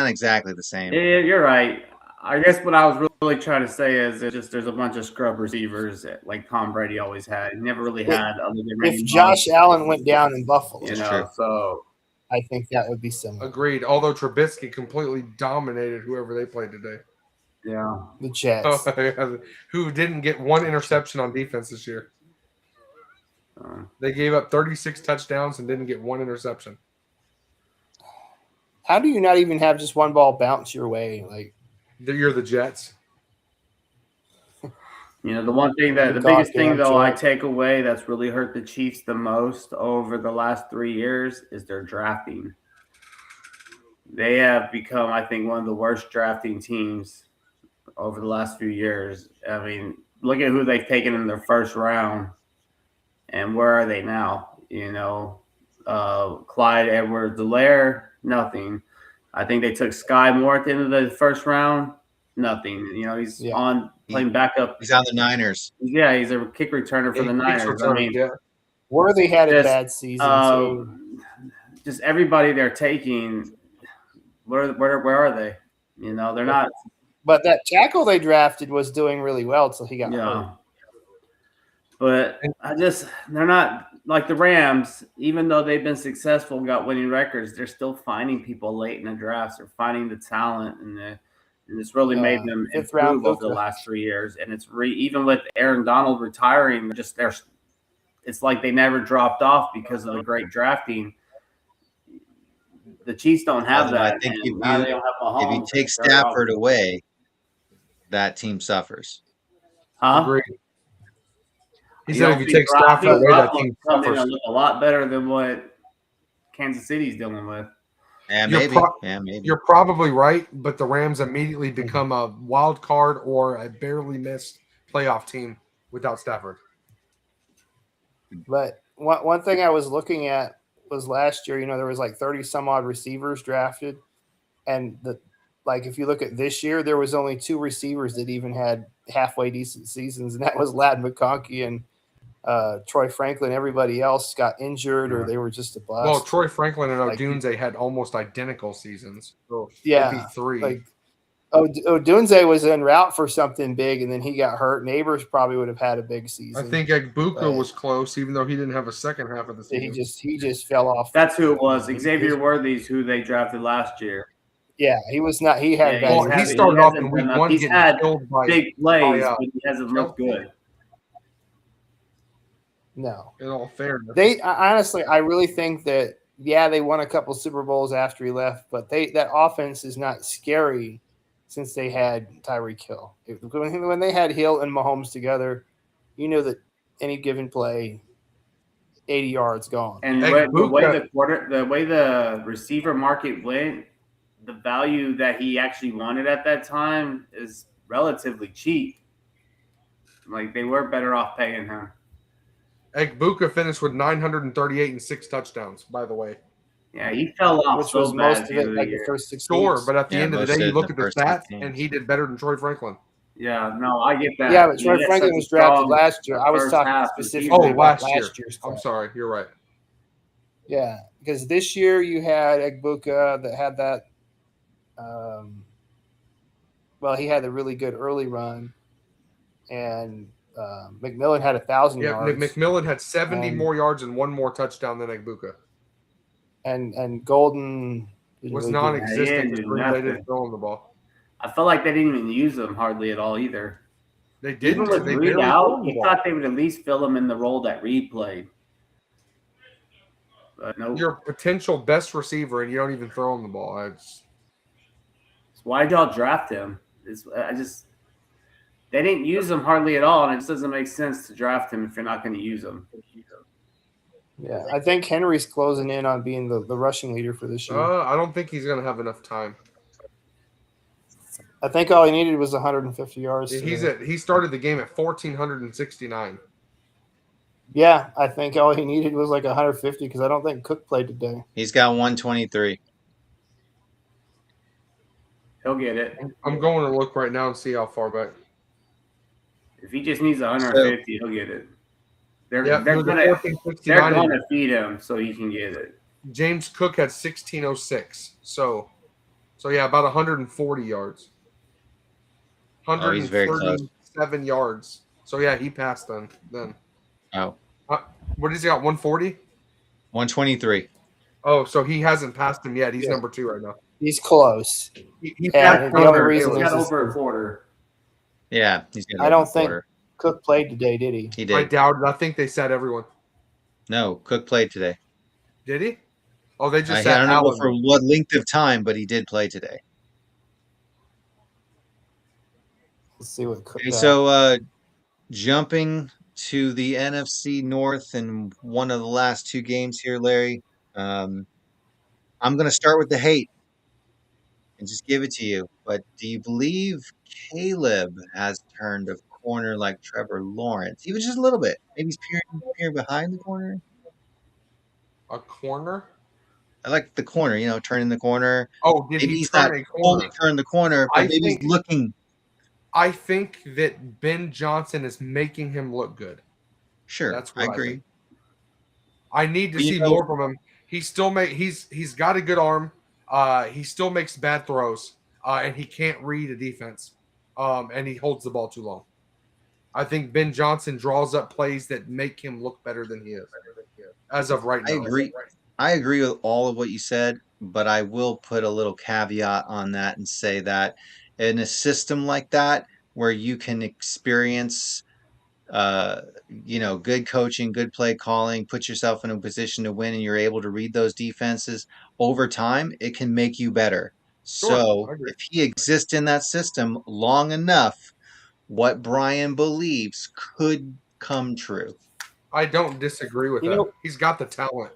exactly the same. Yeah, you're right. I guess what I was really trying to say is there's a bunch of scrub receivers like Tom Brady always had. He never really had other than Randy If Josh Moss, Allen went down in Buffalo, true. So I think that would be similar. Agreed. Although Trubisky completely dominated whoever they played today. yeah, The Jets. Who didn't get one interception on defense this year. They gave up 36 touchdowns and didn't get one interception. How do you not even have just one ball bounce your way? Like You're the Jets. the one thing the biggest thing though I take away that's really hurt the Chiefs the most over the last 3 years is their drafting. They have become, I think, one of the worst drafting teams over the last few years. I mean, look at who they've taken in their first round, and where are they now? Clyde Edwards-Helaire, nothing. I think they took Sky Moore at the end of the first round, nothing. He's on playing backup. He's on the Niners. Yeah, he's a kick returner for the Niners. Worthy had a bad season too. Just everybody they're taking. Where are they? They're not. But that tackle they drafted was doing really well until he got hurt. But they're not like the Rams. Even though they've been successful and got winning records, they're still finding people late in the drafts. They're finding the talent, and it's really made them improve over the last 3 years. And it's even with Aaron Donald retiring, it's like they never dropped off because of the great drafting. The Chiefs don't have that. I think if you take Stafford away, that team suffers. Huh? Agreed. He said if you take Stafford away, that team suffers. Look a lot better than what Kansas City's dealing with. Yeah, maybe. Maybe. You're probably right, but the Rams immediately become a wild card or a barely missed playoff team without Stafford. But one thing I was looking at was last year, there was like 30 some odd receivers drafted. And if you look at this year, there was only 2 receivers that even had halfway decent seasons. And that was Ladd McConkey and Troy Franklin. Everybody else got injured or they were just a bust. Well, Troy Franklin and Odunze had almost identical seasons. So maybe 3. Odunze was en route for something big, and then he got hurt. Neighbors probably would have had a big season. I think Egbuka was close, even though he didn't have a second half of the season. He just fell off. That's who it was. Xavier Worthy's who they drafted last year. Yeah, he was not. He had. He started off in week 1 getting had killed by big plays, but he hasn't looked good. No. In all fairness, I really think that they won a couple Super Bowls after he left, but that offense is not scary since they had Tyreek Hill. When they had Hill and Mahomes together, that any given play, 80 yards gone. And the way the receiver market went, the value that he actually wanted at that time is relatively cheap. Like they were better off paying him. Egbuka finished with 938 and 6 touchdowns, by the way. Yeah, he fell off. Which was most of it like the first 6 Sure, weeks. but at the end of the day, you look at the stats, and he did better than Troy Franklin. Yeah, no, I get that. Yeah, but Troy Franklin was drafted last year. I was talking specifically about last year's class. I'm sorry, you're right. Yeah, because this year you had Egbuka that had that. He had a really good early run, and McMillan had 1,000 yards. Yeah, McMillan had 70 more yards and 1 more touchdown than Egbuka. And Golden was non-existent because they didn't throw him the ball. I felt like they didn't even use him hardly at all either. They didn't. Even with Reed out, you thought they would at least fill him in the role that Reed played. But nope. Your potential best receiver, and you don't even throw him the ball. Why'd y'all draft him? They didn't use him hardly at all, and it just doesn't make sense to draft him if you're not going to use him. Yeah, I think Henry's closing in on being the rushing leader for this year. I don't think he's going to have enough time. I think all he needed was 150 yards. He started the game at 1,469. Yeah, I think all he needed was like 150 because I don't think Cook played today. He's got 123. He'll get it. I'm going to look right now and see how far back. If he just needs 150, he'll get it. They're going to feed him so he can get it. James Cook had 1,606. So yeah, about 140 yards. 137 yards. So yeah, he passed then. Oh. What has he got? 140? 123. Oh, so he hasn't passed him yet. He's number 2 right now. He's close. He passed the only reason he's got over a quarter. Yeah, he's got I don't think Cook played today, did he? He did. I doubt it. I think they said everyone. No, Cook played today. Did he? Oh, they just I said don't know for what length of time, but he did play today. Let's see what Cook. Okay, so jumping to the NFC North in one of the last 2 games here, Larry. I'm going to start with the hate and just give it to you. But do you believe Caleb has turned a corner like Trevor Lawrence? Even just a little bit. Maybe he's peering behind the corner. A corner? I like the corner, turning the corner. Oh, did maybe he he's turn not a corner? Only turn the corner, but maybe he's looking. I think that Ben Johnson is making him look good. Sure, that's what I agree. I need to see more from him. He's got a good arm. He still makes bad throws, and he can't read a defense. And he holds the ball too long. I think Ben Johnson draws up plays that make him look better than he is as of right now. I agree with all of what you said, but I will put a little caveat on that and say that in a system like that where you can experience good coaching, good play calling, put yourself in a position to win, and you're able to read those defenses over time, it can make you better. Sure, so if he exists in that system long enough, what Brian believes could come true. I don't disagree with that. He's got the talent.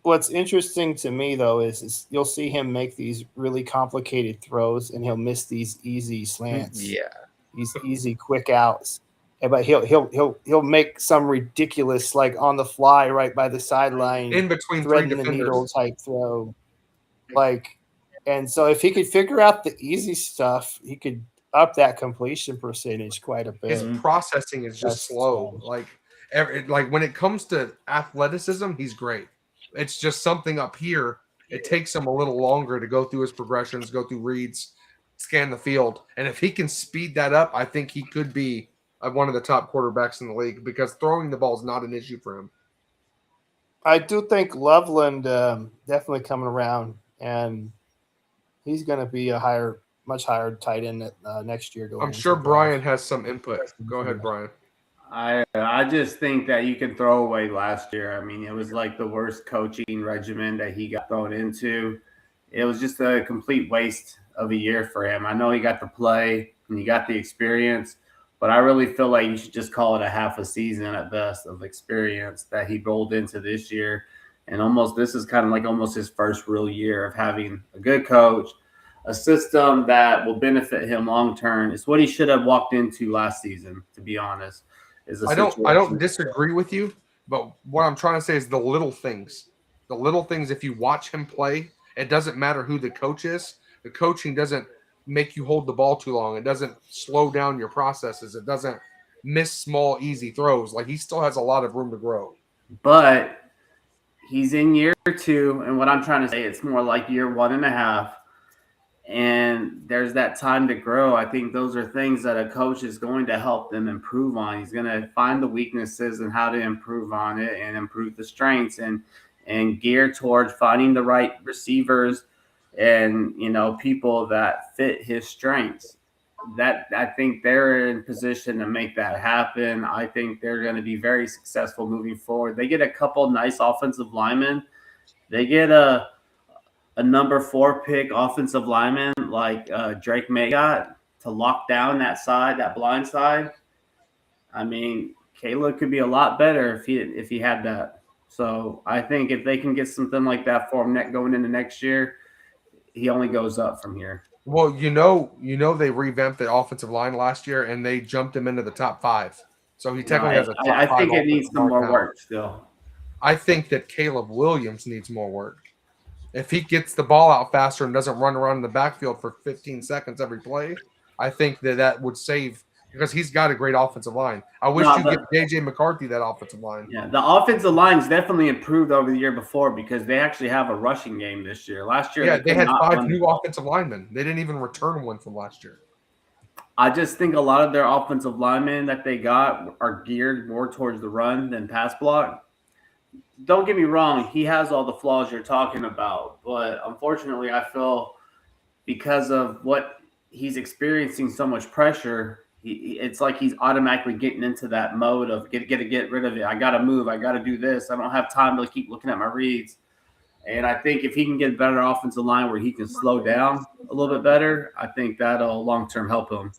What's interesting to me, though, is you'll see him make these really complicated throws, and he'll miss these easy slants. Yeah, these easy quick outs. But he'll make some ridiculous, like on the fly, right by the sideline, in between threading the needle type throw. And so if he could figure out the easy stuff, he could up that completion percentage quite a bit. His processing is just slow. Like when it comes to athleticism, he's great. It's just something up here. It takes him a little longer to go through his progressions, go through reads, scan the field. And if he can speed that up, I think he could be one of the top quarterbacks in the league because throwing the ball is not an issue for him. I do think Loveland definitely coming around, and he's going to be a much higher tight end next year. I'm sure Brian has some input. Go ahead, Brian. I just think that you can throw away last year. I mean, it was like the worst coaching regimen that he got thrown into. It was just a complete waste of a year for him. I know he got to play and he got the experience, but I really feel like you should just call it a half a season at best of experience that he rolled into this year. And this is kind of like almost his first real year of having a good coach, a system that will benefit him long term. It's what he should have walked into last season, to be honest. I don't disagree with you, but what I'm trying to say is the little things. The little things, if you watch him play, it doesn't matter who the coach is. The coaching doesn't make you hold the ball too long. It doesn't slow down your processes. It doesn't miss small, easy throws. Like, he still has a lot of room to grow. But he's in year 2, and what I'm trying to say, it's more like year 1.5. And there's that time to grow. I think those are things that a coach is going to help them improve on. He's going to find the weaknesses and how to improve on it and improve the strengths and gear towards finding the right receivers and, people that fit his strengths. that I think they're in position to make that happen. I think they're going to be very successful moving forward. They get a couple nice offensive linemen. They get a number 4 pick offensive lineman like Drake May got to lock down that side, that blind side. I mean, Caleb could be a lot better if he had that. So I think if they can get something like that for him going into next year, he only goes up from here. Well, they revamped the offensive line last year, and they jumped him into the top 5. So he technically has a top 5. I think it needs some more now. work still. I think that Caleb Williams needs more work. If he gets the ball out faster and doesn't run around in the backfield for 15 seconds every play, I think that would save because he's got a great offensive line. I wish you give JJ McCarthy that offensive line. Yeah, the offensive line's definitely improved over the year before because they actually have a rushing game this year. Last year, they had 5 new offensive linemen. They didn't even return one from last year. I just think a lot of their offensive linemen that they got are geared more towards the run than pass block. Don't get me wrong, he has all the flaws you're talking about, but unfortunately, I feel because of what he's experiencing so much pressure, it's like he's automatically getting into that mode of get rid of it. I got to move. I got to do this. I don't have time to keep looking at my reads. And I think if he can get a better offensive line where he can slow down a little bit better, I think that'll long-term help him.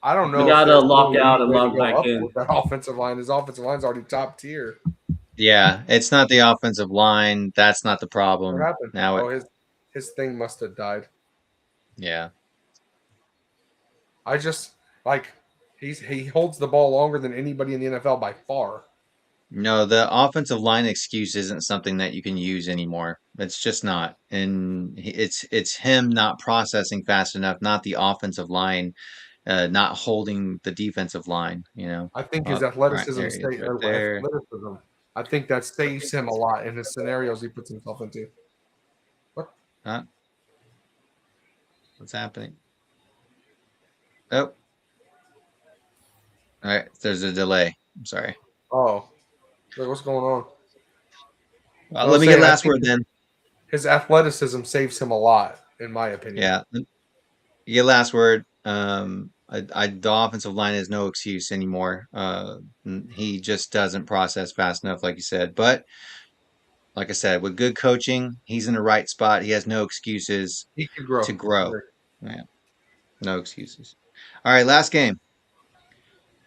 I don't know. You got to lock out and log back in. With that offensive line. His offensive line's already top tier. Yeah, it's not the offensive line. That's not the problem. What happened? Now his thing must have died. Yeah. I just he holds the ball longer than anybody in the NFL by far. No, the offensive line excuse isn't something that you can use anymore. It's just not. And it's him not processing fast enough, not the offensive line not holding the defensive line, I think his athleticism there. I think that saves him a lot in the scenarios he puts himself into. What? Huh? What's happening? Oh. All right. There's a delay. I'm sorry. Oh. What's going on? Let me get last word then. His athleticism saves him a lot, in my opinion. Yeah. You get last word. The offensive line is no excuse anymore. He just doesn't process fast enough, like you said. But like I said, with good coaching, he's in the right spot. He has no excuses to grow. Yeah, no excuses. All right, last game.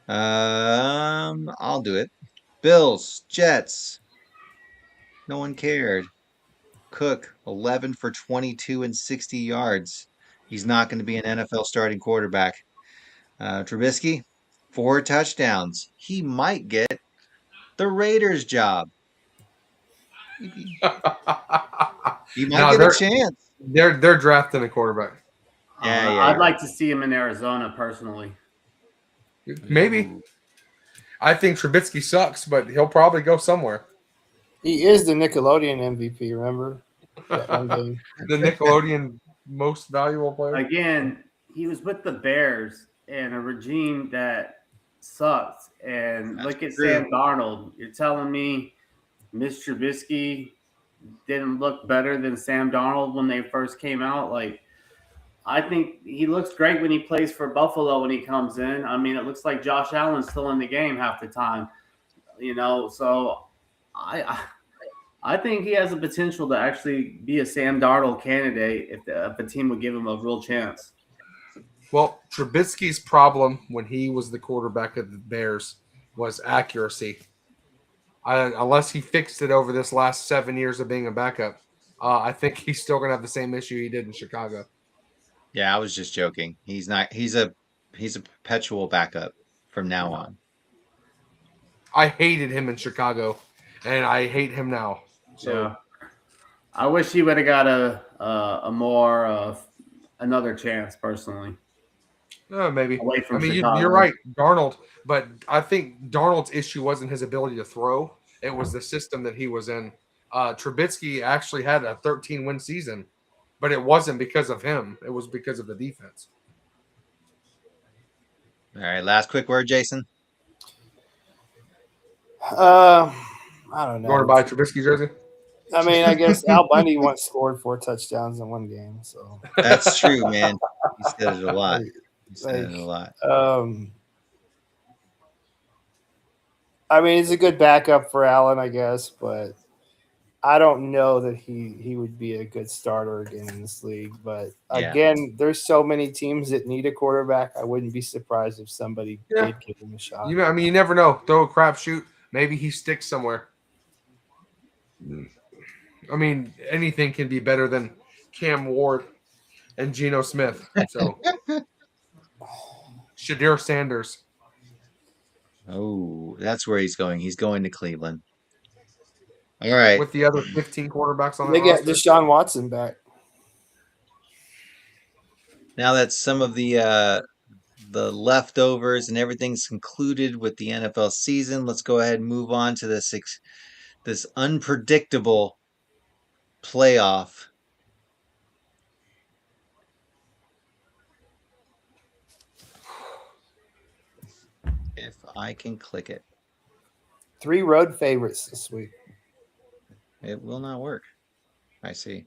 I'll do it. Bills, Jets. No one cared. Cook, 11 for 22 and 60 yards. He's not going to be an NFL starting quarterback. Trubisky, 4 touchdowns. He might get the Raiders job. He might get a chance. They're drafting a quarterback. Yeah, I'd like to see him in Arizona personally. Maybe. I think Trubisky sucks, but he'll probably go somewhere. He is the Nickelodeon MVP, remember? The Nickelodeon most valuable player. Again, he was with the Bears and a regime that sucks. And That's look at true. Sam Darnold. You're telling me Miss Trubisky didn't look better than Sam Darnold when they first came out? I think he looks great when he plays for Buffalo when he comes in. I mean, it looks like Josh Allen's still in the game half the time, so I think he has the potential to actually be a Sam Darnold candidate if a team would give him a real chance. Well, Trubisky's problem when he was the quarterback of the Bears was accuracy. Unless he fixed it over this last 7 years of being a backup, I think he's still going to have the same issue he did in Chicago. Yeah, I was just joking. He's not. He's a perpetual backup from now on. I hated him in Chicago, and I hate him now. So yeah. I wish he would have got another chance personally. Maybe. Away from Chicago. You're right, Darnold. But I think Darnold's issue wasn't his ability to throw; it was the system that he was in. Trubisky actually had a 13-win season, but it wasn't because of him. It was because of the defense. All right, last quick word, Jason. I don't know. You want to buy a Trubisky jersey? I mean, I guess Al Bundy once scored 4 touchdowns in one game. So That's true, man. He said it a lot. You said it a lot. I mean, he's a good backup for Allen, I guess, but I don't know that he would be a good starter again in this league. But again, there's so many teams that need a quarterback. I wouldn't be surprised if somebody did give him a shot. I mean, you never know. Throw a crapshoot. Maybe he sticks somewhere. I mean, anything can be better than Cam Ward and Geno Smith. So, Shadir Sanders. Oh, that's where he's going. He's going to Cleveland. All right. With the other 15 quarterbacks on the They get roster. Deshaun Watson back. Now that some of the leftovers and everything's concluded with the NFL season, let's go ahead and move on to this unpredictable playoff. If I can click it. 3 road favorites this week. It will not work. I see.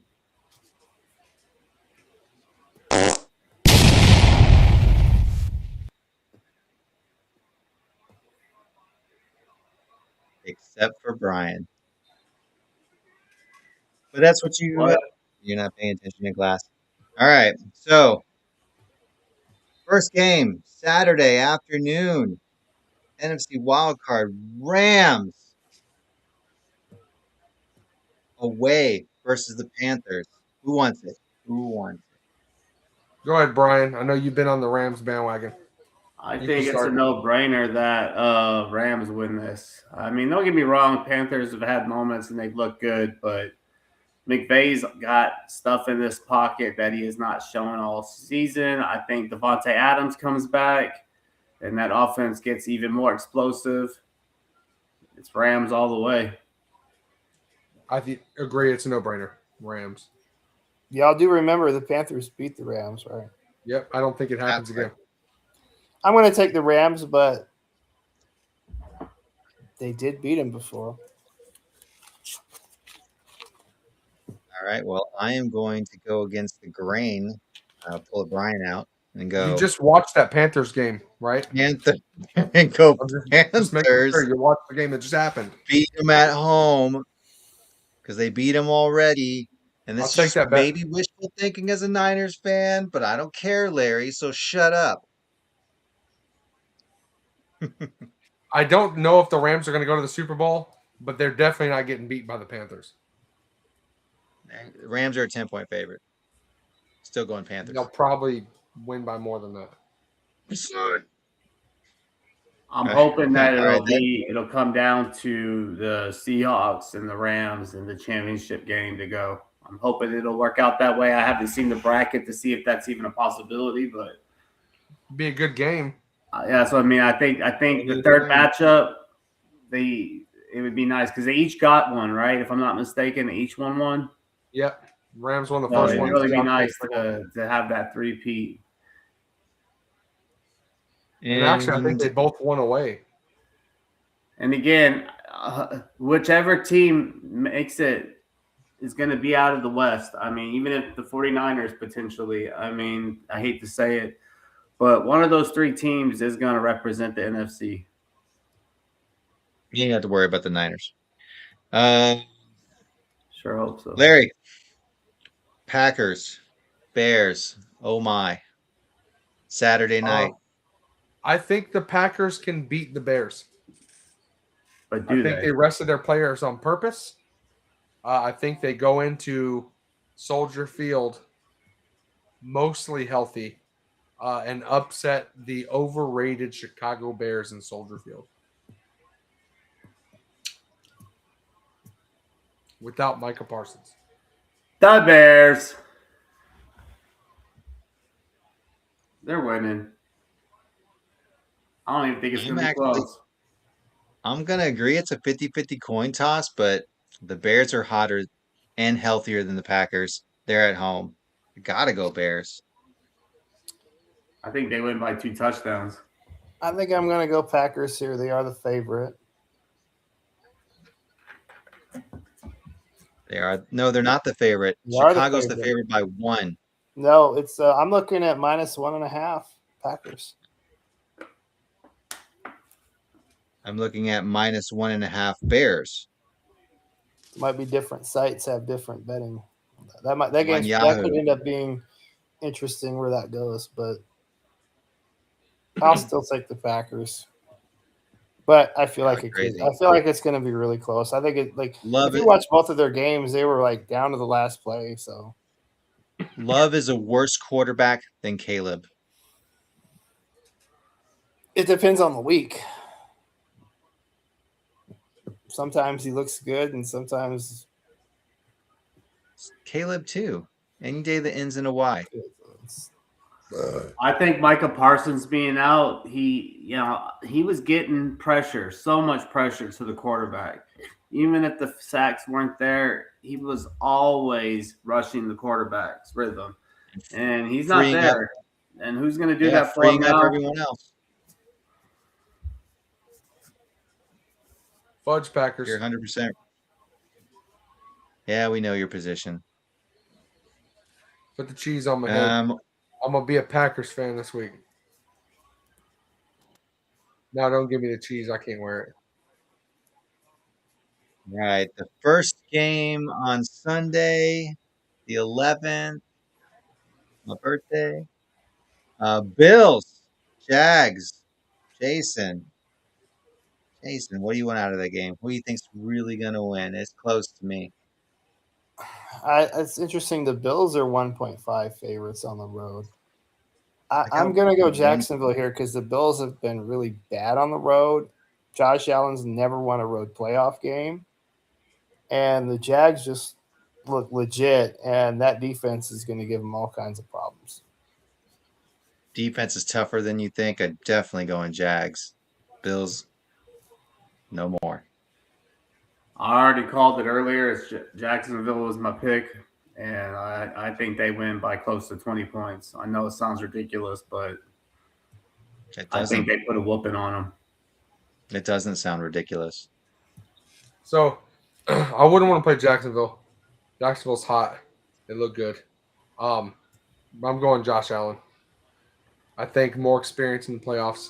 Except for Brian. But that's what you're not paying attention to class. All right. So, first game, Saturday afternoon. NFC wildcard Rams away versus the Panthers. Who wants it? Who wants it? Go ahead, Brian. I know you've been on the Rams bandwagon. I think it's a no-brainer that Rams win this. I mean, don't get me wrong, Panthers have had moments and they've looked good, but McVay's got stuff in this pocket that he has not shown all season. I think Devontae Adams comes back, and that offense gets even more explosive. It's Rams all the way. I agree. It's a no-brainer. Rams. Y'all do remember the Panthers beat the Rams, right? Yep. I don't think it happens again. I'm going to take the Rams, but they did beat them before. All right. Well, I am going to go against the grain. I'll pull a Brian out and go. You just watched that Panthers game, right? Panthers. Just making sure you watched the game that just happened. Beat them at home because they beat them already. And this is maybe wishful thinking as a Niners fan, but I don't care, Larry. So shut up. I don't know if the Rams are going to go to the Super Bowl, but they're definitely not getting beat by the Panthers. The Rams are a 10-point favorite. Still going Panthers. They'll probably win by more than that. I'm hoping that it'll come down to the Seahawks and the Rams in the championship game to go. I'm hoping it'll work out that way. I haven't seen the bracket to see if that's even a possibility, but be a good game. Yeah, so I mean, I think the third matchup, it would be nice because they each got one, right? If I'm not mistaken, they each won one. Yep, Rams won the first one. It would really be nice to have that three-peat. And actually, I think they both won away. And again, whichever team makes it is going to be out of the West. I mean, even if the 49ers potentially, I mean, I hate to say it, but one of those 3 teams is going to represent the NFC. You ain't have to worry about the Niners. Sure hope so. Larry, Packers, Bears, oh my. Saturday night. I think the Packers can beat the Bears. But I think they rested their players on purpose. I think they go into Soldier Field mostly healthy and upset the overrated Chicago Bears in Soldier Field. Without Micah Parsons. The Bears. They're winning. I don't even think it's going to be close. I'm going to agree it's a 50-50 coin toss, but the Bears are hotter and healthier than the Packers. They're at home. You got to go Bears. I think they win by 2 touchdowns. I think I'm going to go Packers here. They are the favorite. They are. No, they're not the favorite. Chicago's the favorite by 1. No, it's. I'm looking at -1.5. Packers. I'm looking at -1.5 Bears Might be different sites have different betting. That on could Yahoo. end up being interesting where that goes, but I'll still take the Packers. But I feel like it could. Crazy. I feel like it's going to be really close. I think it like Love if you it. watch both of their games, they were like down to the last play. So Love is a worse quarterback than Caleb. it depends on the week. Sometimes he looks good, and sometimes Caleb too. Any day that ends in a Y. it's, I think Micah Parsons being out, he was getting pressure, so much pressure to the quarterback. Even if the sacks weren't there, he was always rushing the quarterback's rhythm, and he's not Freeing up, there. And who's going to do that for him freeing up now? everyone else. Fudge Packers. You're 100%. Yeah, we know your position. Put the cheese on my head. I'm going to be a Packers fan this week. No, don't give me the cheese. I can't wear it. Right. The first game on Sunday, the 11th, my birthday. Bills, Jags, Jason. Jason, what do you want out of that game? Who do you think's really going to win? It's close to me. it's interesting. The Bills are 1.5 favorites on the road. I'm going to go Jacksonville here because the Bills have been really bad on the road. Josh Allen's never won a road playoff game. And the Jags just look legit, and that defense is going to give them all kinds of problems. Defense is tougher than you think. I'd definitely go in Jags. Bills, no more. I already called it earlier. Jacksonville was my pick, and I think they win by close to 20 points. I know it sounds ridiculous, but I think they put a whooping on them. It doesn't sound ridiculous. So, I wouldn't want to play Jacksonville. Jacksonville's hot. They look good. I'm going Josh Allen. I think more experience in the playoffs.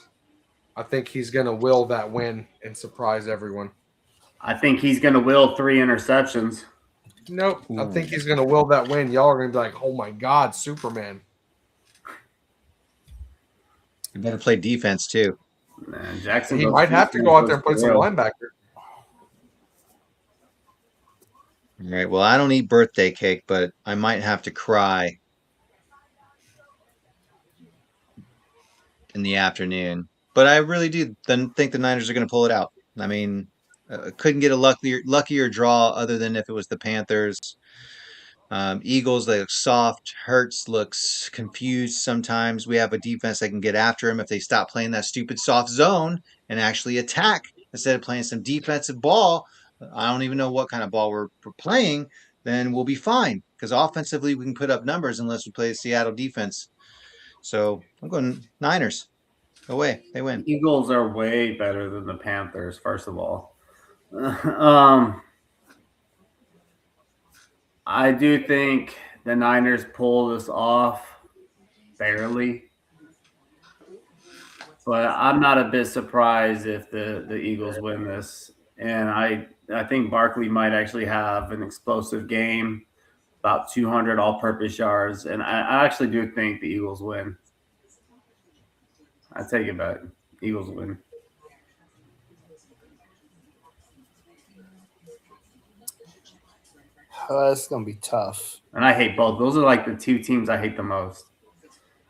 I think he's going to will that win and surprise everyone. I think he's going to will 3 interceptions. Nope. I think he's going to will that win. Y'all are going to be like, oh, my God, Superman. You better play defense, too. Man, Jackson. He might have to go out there and play some linebacker. All right. Well, I don't eat birthday cake, but I might have to cry in the afternoon. But I really do think the Niners are going to pull it out. I mean, couldn't get a luckier draw other than if it was the Panthers. Eagles, they look soft. Hurts looks confused sometimes. We have a defense that can get after him if they stop playing that stupid soft zone and actually attack instead of playing some defensive ball. I don't even know what kind of ball we're playing. Then we'll be fine because offensively we can put up numbers unless we play the Seattle defense. So I'm going Niners. Away, they win. Eagles are way better than the Panthers. First of all, I do think the Niners pull this off barely, but I'm not a bit surprised if the Eagles win this. And I think Barkley might actually have an explosive game, about 200 all-purpose yards, and I actually do think the Eagles win. I take it back. Eagles win. That's going to be tough. And I hate both. Those are like the 2 teams I hate the most.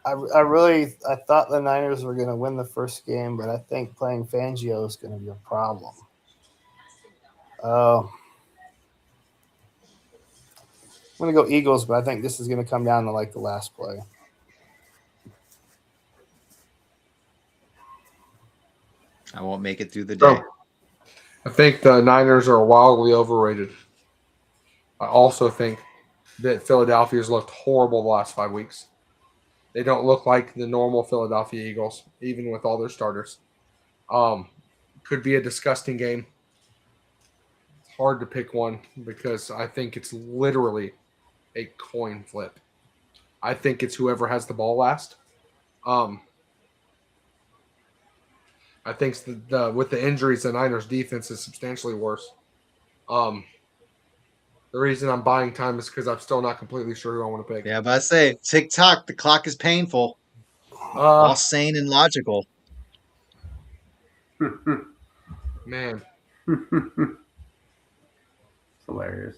I thought the Niners were going to win the first game, but I think playing Fangio is going to be a problem. I'm going to go Eagles, but I think this is going to come down to like the last play. I won't make it through the day. I think the Niners are wildly overrated. I also think that Philadelphia's looked horrible the last 5 weeks. They don't look like the normal Philadelphia Eagles, even with all their starters. Could be a disgusting game. It's hard to pick one because I think it's literally a coin flip. I think it's whoever has the ball last. I think with the injuries, the Niners' defense is substantially worse. The reason I'm buying time is because I'm still not completely sure who I want to pick. Yeah, but I say TikTok, the clock is painful. Uh, All sane and logical. man, It's hilarious.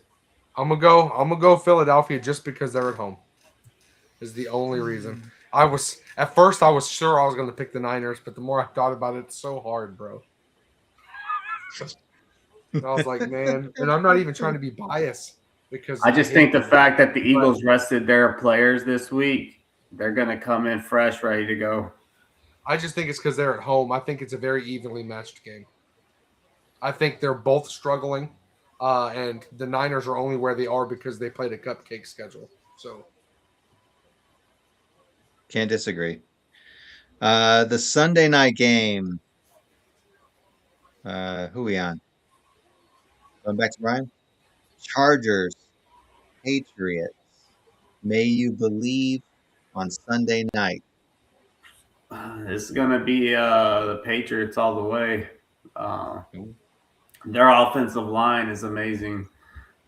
I'm gonna go Philadelphia just because they're at home. Is the only reason. At first I was sure I was gonna pick the Niners, but the more I thought about it, it's so hard, bro. And I was like, man, and I'm not even trying to be biased because I just hate think the them. fact that the Eagles rested their players this week, they're going to come in fresh, ready to go. I just think it's because they're at home. I think it's a very evenly matched game. I think they're both struggling, and the Niners are only where they are because they played a cupcake schedule. So Can't disagree. The Sunday night game. Who we on? Going back to Brian? Chargers, Patriots. May you believe on Sunday night. It's going to be the Patriots all the way. Their offensive line is amazing.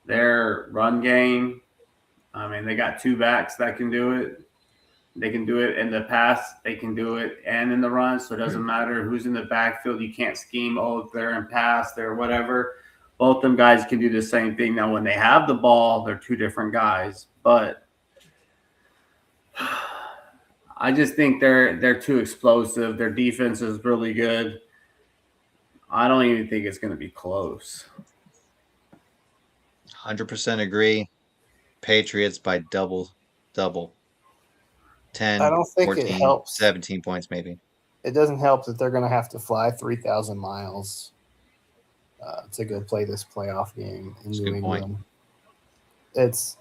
Their run game, I mean, they got two backs that can do it. They can do it in the pass. They can do it and in the run. So it doesn't matter who's in the backfield. You can't scheme, if they're in pass, they're whatever. Both them guys can do the same thing. Now, when they have the ball, they're two different guys. But I just think they're too explosive. Their defense is really good. I don't even think it's going to be close. 100% agree. Patriots by double. 10, I don't think 14, it helps. 17 points maybe. It doesn't help that they're going to have to fly 3,000 miles to go play this playoff game in New England. It's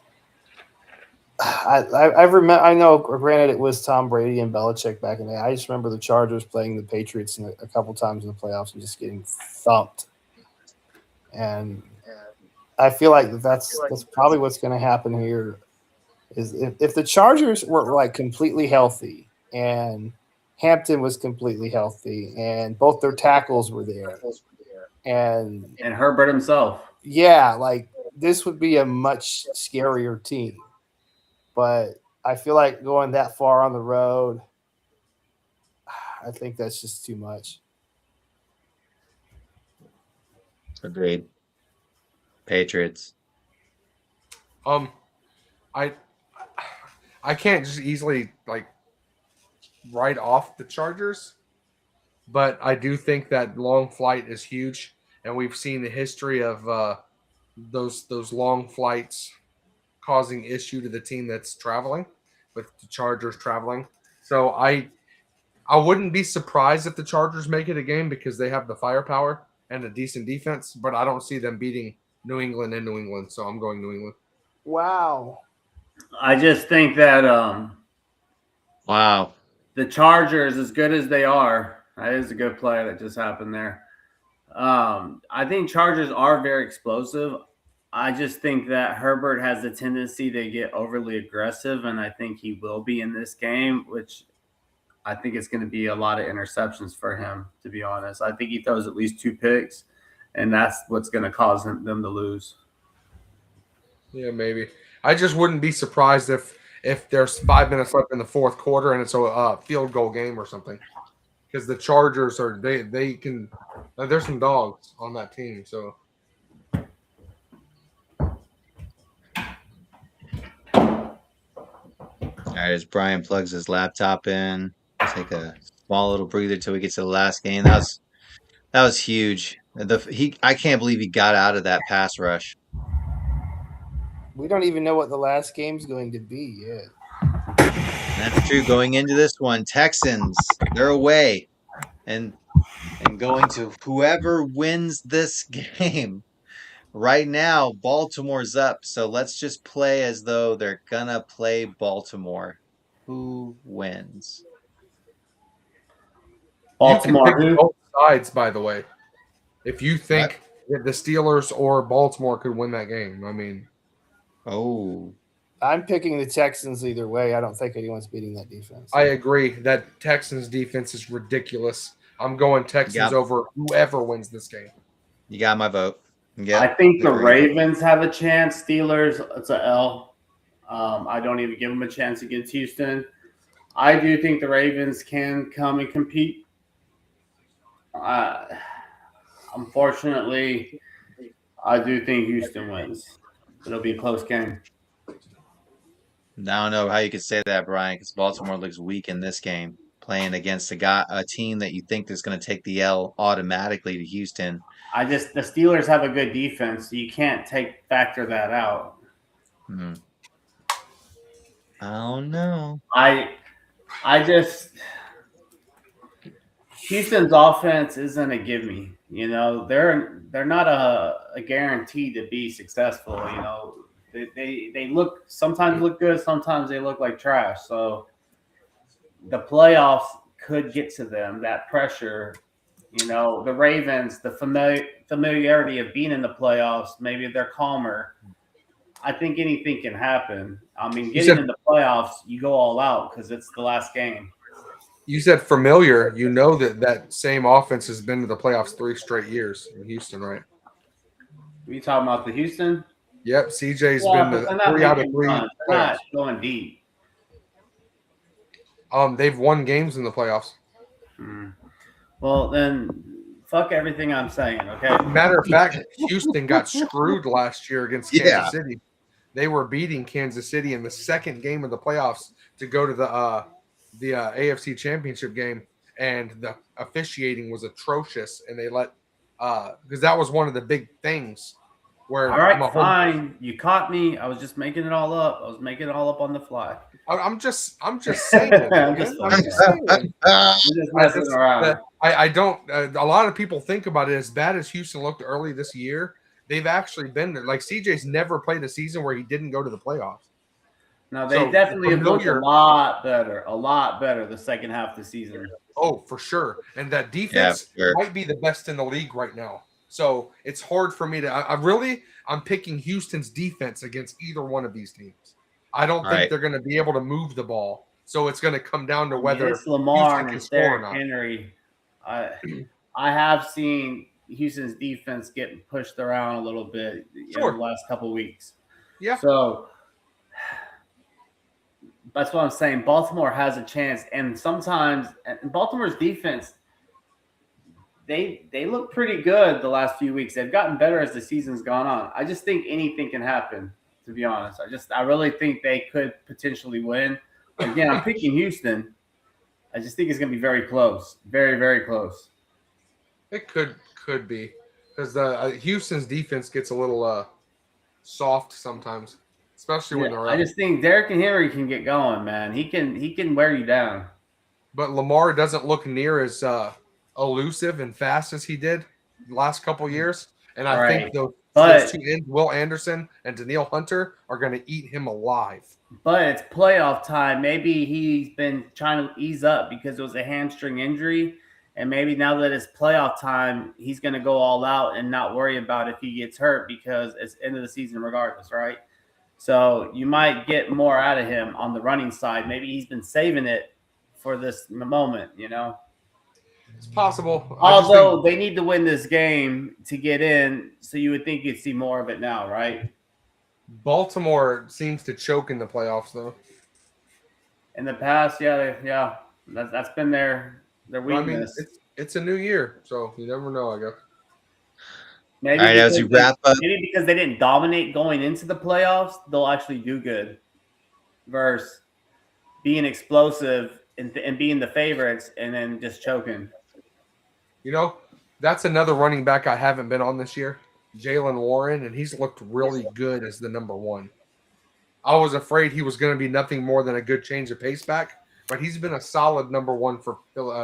I remember. I know. Granted, it was Tom Brady and Belichick back in the day. I just remember the Chargers playing the Patriots a couple times in the playoffs and just getting thumped. And I feel like that's probably what's going to happen here. Is if the Chargers were like completely healthy and Hampton was completely healthy and both their tackles were there and Herbert himself. Yeah, like this would be a much scarier team. But I feel like going that far on the road, I think that's just too much. Agreed. Patriots. I can't just easily write off the Chargers, but I do think that long flight is huge, and we've seen the history of those long flights causing issue to the team that's traveling, with the Chargers traveling. So I wouldn't be surprised if the Chargers make it a game because they have the firepower and a decent defense, but I don't see them beating New England in New England, so I'm going New England. Wow. I just think that Wow. the Chargers, as good as they are, that is a good play that just happened there. I think Chargers are very explosive. I just think that Herbert has a tendency to get overly aggressive, and I think he will be in this game, which I think it's going to be a lot of interceptions for him, to be honest. I think he throws at least 2 picks, and that's what's going to cause them to lose. Yeah, maybe. I just wouldn't be surprised if there's 5 minutes left in the fourth quarter and it's a field goal game or something. Because the Chargers they can there's some dogs on that team, so. All right, as Brian plugs his laptop in, take a small little breather till we get to the last game. That was huge. I can't believe he got out of that pass rush. We don't even know what the last game's going to be yet. That's true. Going into this one, Texans, they're away, and going to whoever wins this game. Right now, Baltimore's up, so let's just play as though they're gonna play Baltimore. Who wins? Baltimore. You can pick both sides, by the way. If you think that the Steelers or Baltimore could win that game, I mean. Oh. I'm picking the Texans either way. I don't think anyone's beating that defense. I agree. That Texans defense is ridiculous. I'm going Texans Yep. over whoever wins this game. You got my vote. Yeah, I think the agreed. Ravens have a chance. Steelers, it's a L. I don't even give them a chance against Houston. I do think the Ravens can come and compete. Unfortunately, I do think Houston wins. It'll be a close game. I don't know how you could say that, Brian, because Baltimore looks weak in this game, playing against a team that you think is going to take the L automatically to Houston. The Steelers have a good defense. So you can't factor that out. I don't know. Houston's offense isn't a gimme. They're not a guarantee to be successful. They sometimes look good, sometimes they look like trash. So the playoffs could get to them. That pressure, the Ravens, the familiarity of being in the playoffs. Maybe they're calmer. I think anything can happen. I mean, getting in the playoffs, you go all out because it's the last game. You said familiar. You know that same offense has been to the playoffs 3 straight years in Houston, right? Are you talking about the Houston? Yep, CJ's been to 3 out of 3 They're not going deep. They've won games in the playoffs. Well, then fuck everything I'm saying, okay? Matter of fact, Houston got screwed last year against Kansas City. They were beating Kansas City in the second game of the playoffs to go to the AFC Championship game, and the officiating was atrocious. And they let because that was one of the big things. Where all right, fine, you caught me. I was just making it all up. I was making it all up on the fly. I'm just saying. I'm just messing around. I don't. A lot of people think about it. As bad as Houston looked early this year, they've actually been there. Like CJ's never played a season where he didn't go to the playoffs. No, they definitely have looked a lot better the second half of the season. Oh, for sure. And that defense might be the best in the league right now. So it's hard for me to. I'm picking Houston's defense against either one of these teams. I don't think they're going to be able to move the ball. So it's going to come down to whether it's Lamar and Derrick Henry. I have seen Houston's defense getting pushed around a little bit in the last couple of weeks. Yeah. So that's what I'm saying. Baltimore has a chance, and sometimes Baltimore's defense. They look pretty good the last few weeks. They've gotten better as the season's gone on. I just think anything can happen, to be honest. I really think they could potentially win. Again, I'm picking Houston. I just think it's going to be very close. Very, very close. It could be. Because Houston's defense gets a little soft sometimes, especially when they're up. I just think Derrick Henry can get going, man. He can wear you down. But Lamar doesn't look near as elusive and fast as he did the last couple years, and I think those two ends, Will Anderson and Danielle Hunter, are going to eat him alive. But it's playoff time. Maybe he's been trying to ease up because it was a hamstring injury, and maybe now that it's playoff time, he's going to go all out and not worry about if he gets hurt because it's end of the season regardless, right? So you might get more out of him on the running side. Maybe he's been saving it for this moment, It's possible. Although they need to win this game to get in, so you would think you'd see more of it now, right? Baltimore seems to choke in the playoffs, though. In the past, that's been their weakness. I mean, it's a new year, so you never know, I guess. Maybe as we wrap up, maybe because they didn't dominate going into the playoffs, they'll actually do good. Versus being explosive and being the favorites and then just choking. That's another running back I haven't been on this year, Jaylen Warren, and he's looked really good as the number one. I was afraid he was going to be nothing more than a good change of pace back, but he's been a solid number one for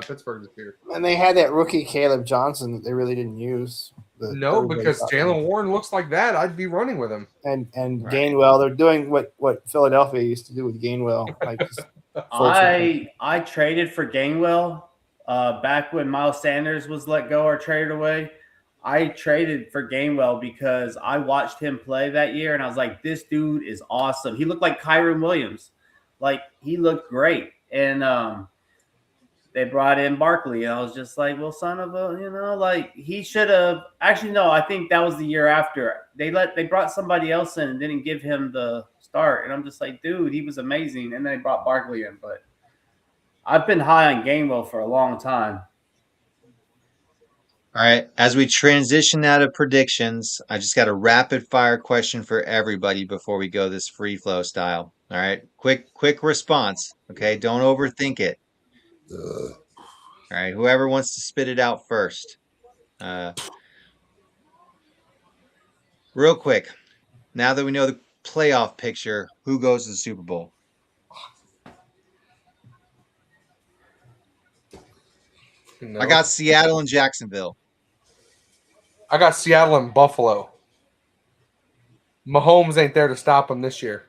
Pittsburgh this year. And they had that rookie Caleb Johnson that they really didn't use. Because Jaylen Warren looks like that. I'd be running with him. And Gainwell, they're doing what Philadelphia used to do with Gainwell. I traded for Gainwell back when Miles Sanders was let go or traded away. I traded for Gainwell because I watched him play that year, and I was like, this dude is awesome. He looked like Kyron Williams. Like, he looked great. And they brought in Barkley, and I was just like, well, son of a, like he should have. Actually, no, I think that was the year after they brought somebody else in and didn't give him the start, and I'm just like, dude, he was amazing, and then they brought Barkley in. But I've been high on Gainwell for a long time. All right. As we transition out of predictions, I just got a rapid fire question for everybody before we go this free flow style. All right. Quick response. Okay. Don't overthink it. All right. Whoever wants to spit it out first. Real quick. Now that we know the playoff picture, who goes to the Super Bowl? No. I got Seattle and Jacksonville. I got Seattle and Buffalo. Mahomes ain't there to stop him this year.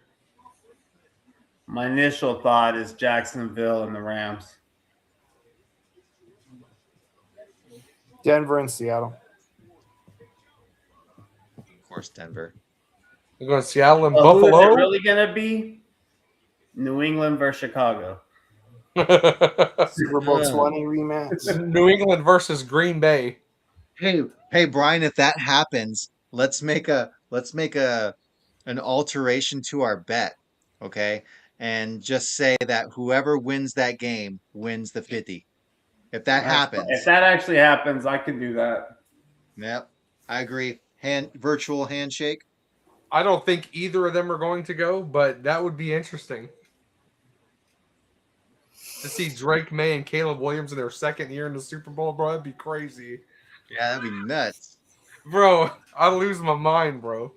My initial thought is Jacksonville and the Rams. Denver and Seattle. Of course, Denver. We're going to Seattle and Who Buffalo. is it really going to be? New England versus Chicago. Super Bowl 20 rematch. New England versus Green Bay. Hey, Brian, if that happens, let's make an alteration to our bet, okay? And just say that whoever wins that game wins the 50. If that happens. If that actually happens, I can do that. Yep, I agree. Virtual handshake. I don't think either of them are going to go, but that would be interesting. To see Drake May and Caleb Williams in their second year in the Super Bowl, bro, that'd be crazy. Yeah, that'd be nuts. Bro, I lose my mind, bro.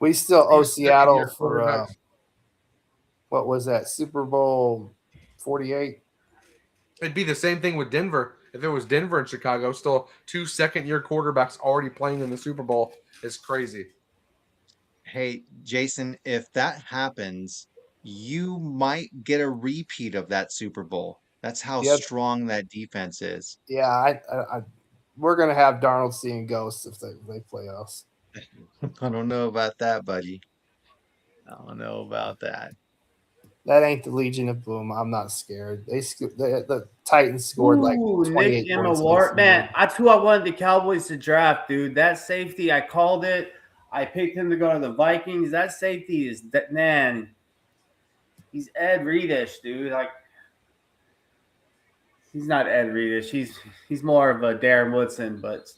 We still owe Seattle Second-year for quarterbacks. what was that? Super Bowl 48? It'd be the same thing with Denver. If it was Denver and Chicago, still 2 second-year quarterbacks already playing in the Super Bowl is crazy. Hey, Jason, if that happens, you might get a repeat of that Super Bowl. That's how strong that defense is. Yeah, we're gonna have Darnold seeing ghosts if they play us. I don't know about that, buddy. I don't know about that. That ain't the Legion of Boom. I'm not scared. The Titans scored like 28 Nick points. Ward, man, that's who I wanted the Cowboys to draft, dude. That safety, I called it. I picked him to go to the Vikings. That safety is that man. He's Ed Reedish, dude. Like, he's not Ed Reedish. He's more of a Darren Woodson, but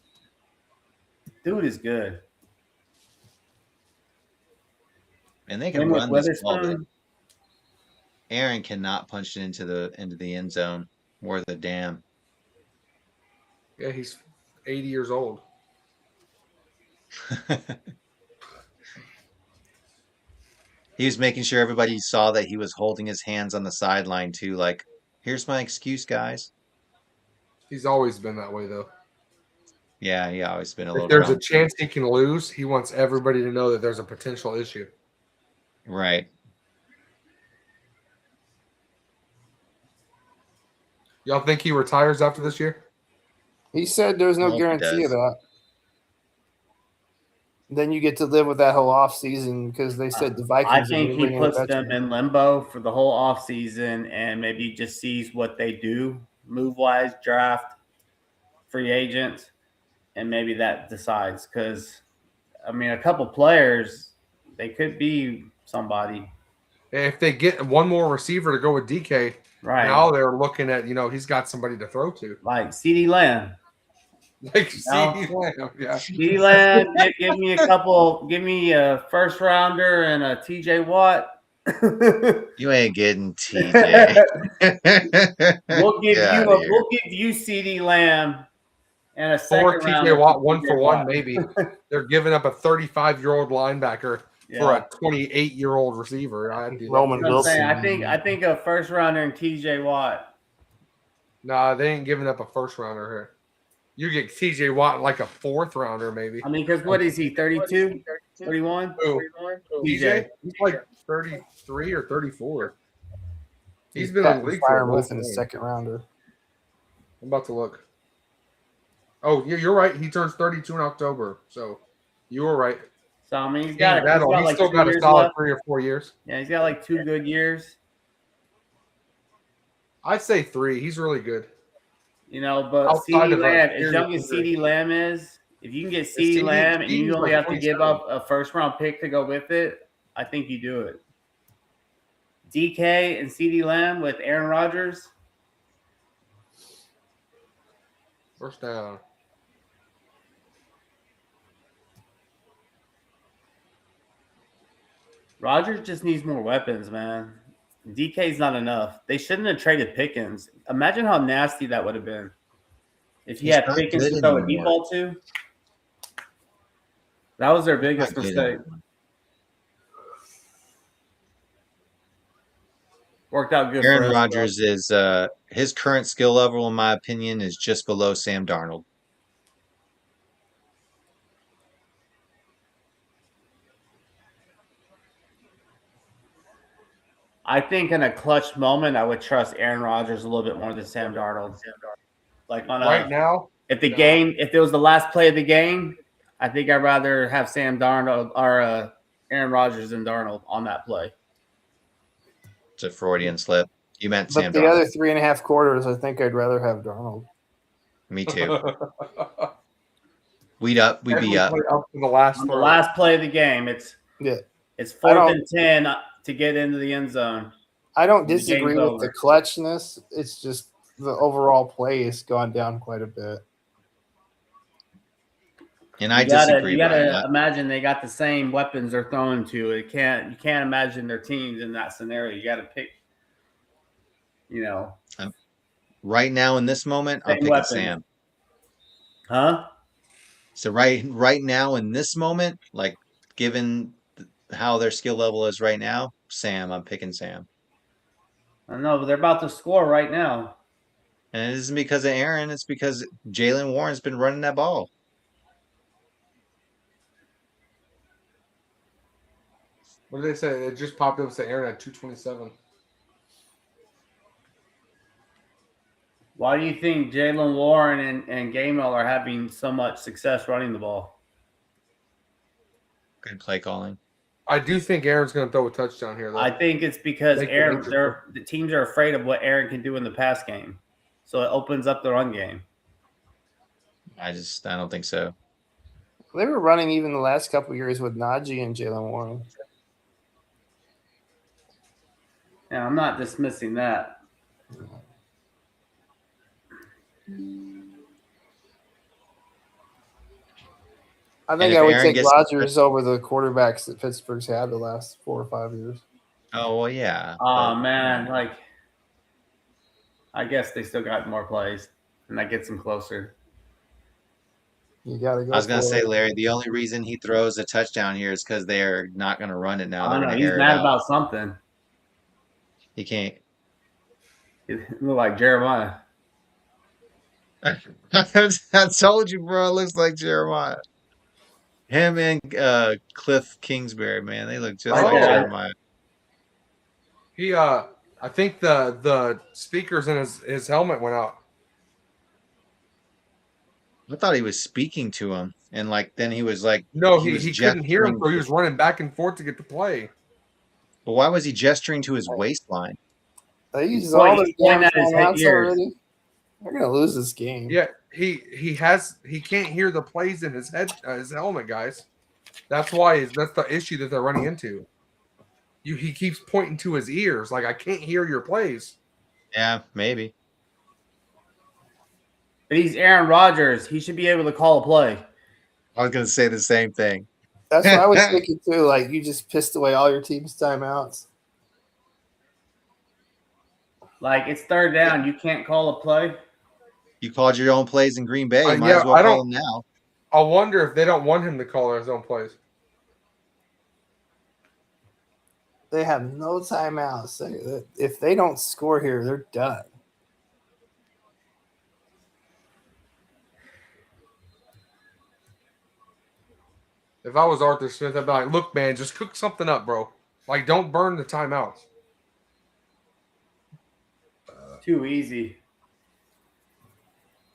dude is good. And they can run this ball, but Aaron cannot punch it into the end zone worth a damn. Yeah, he's 80 years old. He was making sure everybody saw that he was holding his hands on the sideline too, like, here's my excuse, guys. He's always been that way, though. Yeah, he always been a little. If there's a chance he can lose, he wants everybody to know that there's a potential issue. Right. Y'all think he retires after this year? He said there's no guarantee of that. Then you get to live with that whole offseason because they said the Vikings. I think he puts them in limbo for the whole offseason and maybe just sees what they do move-wise, draft, free agents, and maybe that decides. Because, I mean, a couple players, they could be somebody. If they get one more receiver to go with DK, right now they're looking at, he's got somebody to throw to. Like CeeDee Lamb. Like CeeDee Lamb, yeah. CeeDee Lamb, give me a first rounder and a TJ Watt. You ain't getting TJ. We'll give you CeeDee Lamb and a second or rounder. TJ Watt, 1 for 1, maybe. They're giving up a 35-year-old linebacker for a 28-year-old receiver. Roman Wilson. I think a first rounder and TJ Watt. Nah, they ain't giving up a first rounder here. You get TJ Watt like a 4th rounder, maybe. I mean, because what is he, 32, 31? TJ? He's like 33 or 34. He's been in the league for a while. In the second rounder. I'm about to look. Oh, you're right. He turns 32 in October. So you were right. So, I mean, he's still got a solid 3 or 4 years. Yeah, he's got like 2 good years. I'd say 3. He's really good. But Outside CeeDee of a Lamb, as serious young as injury. CeeDee Lamb is, if you can get CeeDee Lamb and you CeeDee's only like have to give 27. up a first-round pick to go with it, I think you do it. DK and CeeDee Lamb with Aaron Rodgers. First down. Rodgers just needs more weapons, man. DK's not enough. They shouldn't have traded Pickens. Imagine how nasty that would have been if he He's had not Pickens good to throw a deep anymore. ball to. That was their Not biggest good mistake. anymore. Worked out good Aaron for us. Rodgers is his current skill level, in my opinion, is just below Sam Darnold. I think in a clutch moment, I would trust Aaron Rodgers a little bit more than Sam Darnold. Like on Right now, if it was the last play of the game, I think I'd rather have Sam Darnold or Aaron Rodgers than Darnold on that play. It's a Freudian slip. You meant But Sam the Darnold. other 3.5 quarters, I think I'd rather have Darnold. Me too. We'd be up. play up to the last On the throw. last play of the game, it's Yeah. 4th and 10 to get into the end zone. I don't The game's disagree with over. the clutchness. It's just the overall play has gone down quite a bit. And I disagree. You gotta Brian. imagine they got the same weapons they're throwing to. You can't imagine their teams in that scenario. You got to pick. Right now in this moment, I'm Same picking weapons. Sam. Huh? So right now in this moment, like given how their skill level is right now, Sam, I'm picking Sam. I know, but they're about to score right now. And it isn't because of Aaron, it's because Jalen Warren's been running that ball. What did they say? It just popped up and said Aaron at 227. Why do you think Jalen Warren and Gamel are having so much success running the ball? Good play calling. I do think Aaron's going to throw a touchdown here, though. I think it's because Make it Aaron, interesting. the teams are afraid of what Aaron can do in the pass game, so it opens up the run game. I don't think so. They were running even the last couple of years with Najee and Jalen Warren. Yeah, I'm not dismissing that. I think if I would Aaron take gets- Rodgers over the quarterbacks that Pittsburgh's had the last 4 or 5 years. Oh well, yeah. Oh man, I guess they still got more plays, and that gets them closer. You got to go. I was gonna for say, it. Larry, the only reason he throws a touchdown here is because they're not gonna run it now. I They're don't know. gonna He's air it mad out. about something. He can't. It looked like Jeremiah. I told you, bro. It looks like Jeremiah. Him and Cliff Kingsbury, man, they look just Oh. like Jeremiah. He, I think the speakers in his helmet went out. I thought he was speaking to him, and then he was like, No, was he couldn't hear him, gesturing so he was running back and forth to get the play. But why was he gesturing to his waistline? They use Boy, all the he's pointing damn at his timeouts ears. already. They're gonna lose this game. Yeah, he can't hear the plays in his helmet, guys. That's the issue that they're running into. He keeps pointing to his ears like I can't hear your plays. Yeah, maybe. But he's Aaron Rodgers. He should be able to call a play. I was gonna say the same thing. That's what I was thinking too. Like you just pissed away all your team's timeouts. Like it's 3rd down, you can't call a play. You called your own plays in Green Bay. You might Yeah, as well I call don't- them now. I wonder if they don't want him to call his own plays. They have no timeouts. If they don't score here, they're done. If I was Arthur Smith, I'd be like, "Look, man, just cook something up, bro. Like, don't burn the timeouts." Too easy.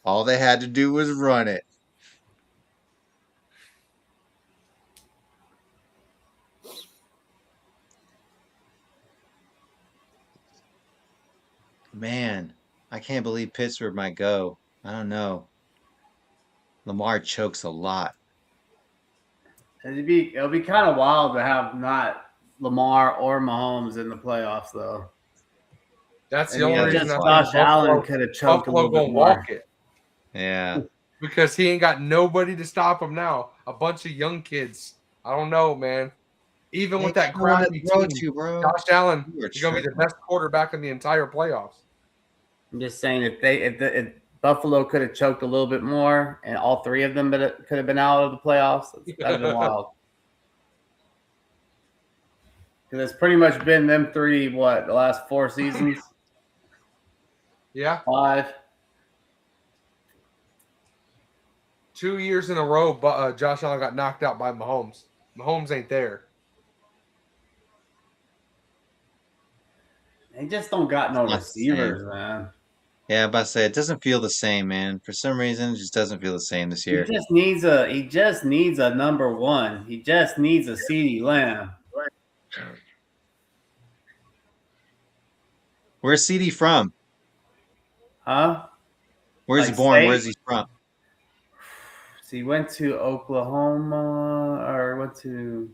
All they had to do was run it. Man, I can't believe Pittsburgh might go. I don't know. Lamar chokes a lot. It'll be kind of wild to have not Lamar or Mahomes in the playoffs, though. That's the And only That reason is I just think Josh wild. Allen could have choked a Buffalo little bit gonna walk more. it Yeah. because he ain't got nobody to stop him now. A bunch of young kids. I don't know, man. Even They with got that no one to crappy throw team, to, bro. Josh Allen You are is gonna be the tripping. best quarterback in the entire playoffs. I'm just saying if Buffalo could have choked a little bit more, and all three of them could have been out of the playoffs, that'd have been wild. Because it's pretty much been them three. What, the last 4 seasons? Yeah, 5. 2 years in a row, but Josh Allen got knocked out by Mahomes. Mahomes ain't there. They just don't got no It's not the same. receivers, man. Yeah, I'm about to say it doesn't feel the same, man. For some reason, it just doesn't feel the same this year. He just needs a number one. He just needs a CeeDee Lamb. Where's CD from? Huh? Where's he Like born? state? Where's he from? So he went to Oklahoma or went to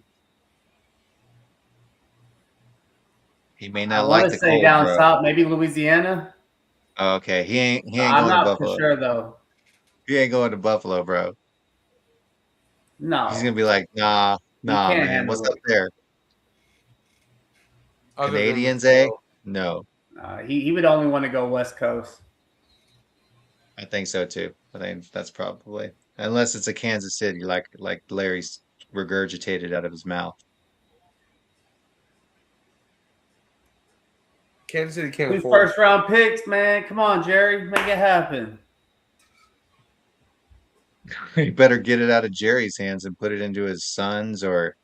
He may I not want like to the say cold, down bro. south, maybe Louisiana. Oh, okay, he ain't I'm going to not for Buffalo. sure though. He ain't going to Buffalo, bro. He's No, gonna be like, nah, he can't man. What's handle up it. there? Other than Canadians, eh? No, He would only want to go West Coast. I think so too. I think that's probably unless it's a Kansas City, like Larry's regurgitated out of his mouth. Kansas City can't Two afford. first round picks, man. Come on, Jerry, make it happen. He better get it out of Jerry's hands and put it into his son's or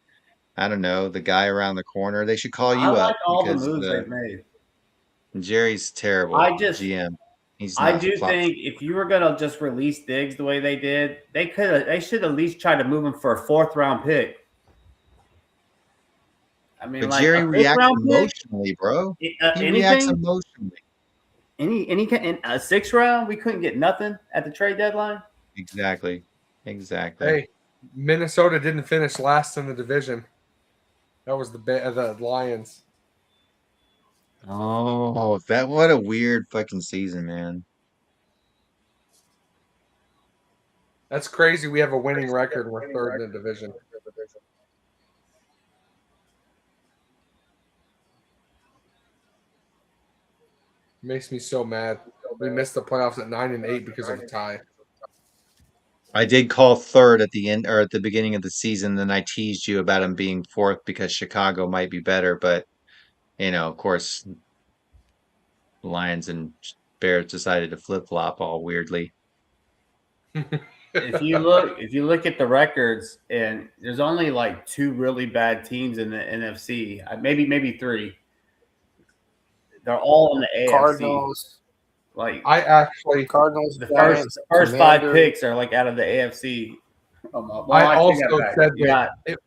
I don't know, the guy around the corner. They should call I you like up all the because moves they've made. Jerry's terrible I just GM. He's I not do flop. think if you were gonna just release Diggs the way they did, they should at least try to move him for a 4th round pick. I mean, But like Jerry a 5th reacts round pick, emotionally, bro. He reacts anything, emotionally. in a 6th round, we couldn't get nothing at the trade deadline. Exactly. Hey, Minnesota didn't finish last in the division. That was the Lions. Oh, what a weird fucking season, man. That's crazy. We have a winning record. We're third in the division. Makes me so mad. We missed the playoffs at 9-8 because of a tie. I did call third at the end or at the beginning of the season, then I teased you about him being fourth because Chicago might be better, but of course, the Lions and Bears decided to flip-flop all weirdly. If you look at the records, and there's only like 2 really bad teams in the NFC, maybe 3. They're all in the AFC. Cardinals. Like Cardinals, the Giants, first 5 Commanders. picks are like out of the AFC. Well, I take also that back. said You got that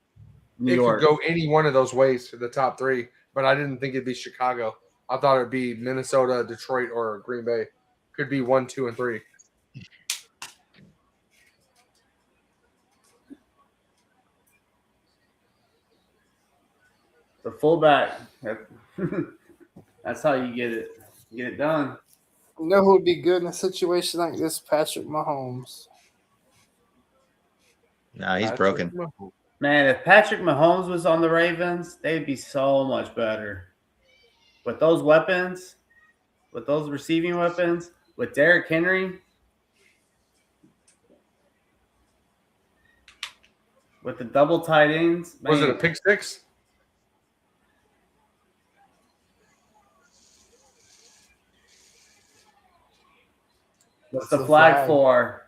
New it York. could go any one of those ways for the top 3, but I didn't think it'd be Chicago. I thought it'd be Minnesota, Detroit, or Green Bay. Could be 1, 2, and 3. The fullback. That's how you get it done. You know who would be good in a situation like this? Patrick Mahomes. Nah, he's broken. Man, if Patrick Mahomes was on the Ravens, they'd be so much better. With those weapons, with those receiving weapons, with Derrick Henry, with the double tight ends. Was it a man. pick six? What's the flag for?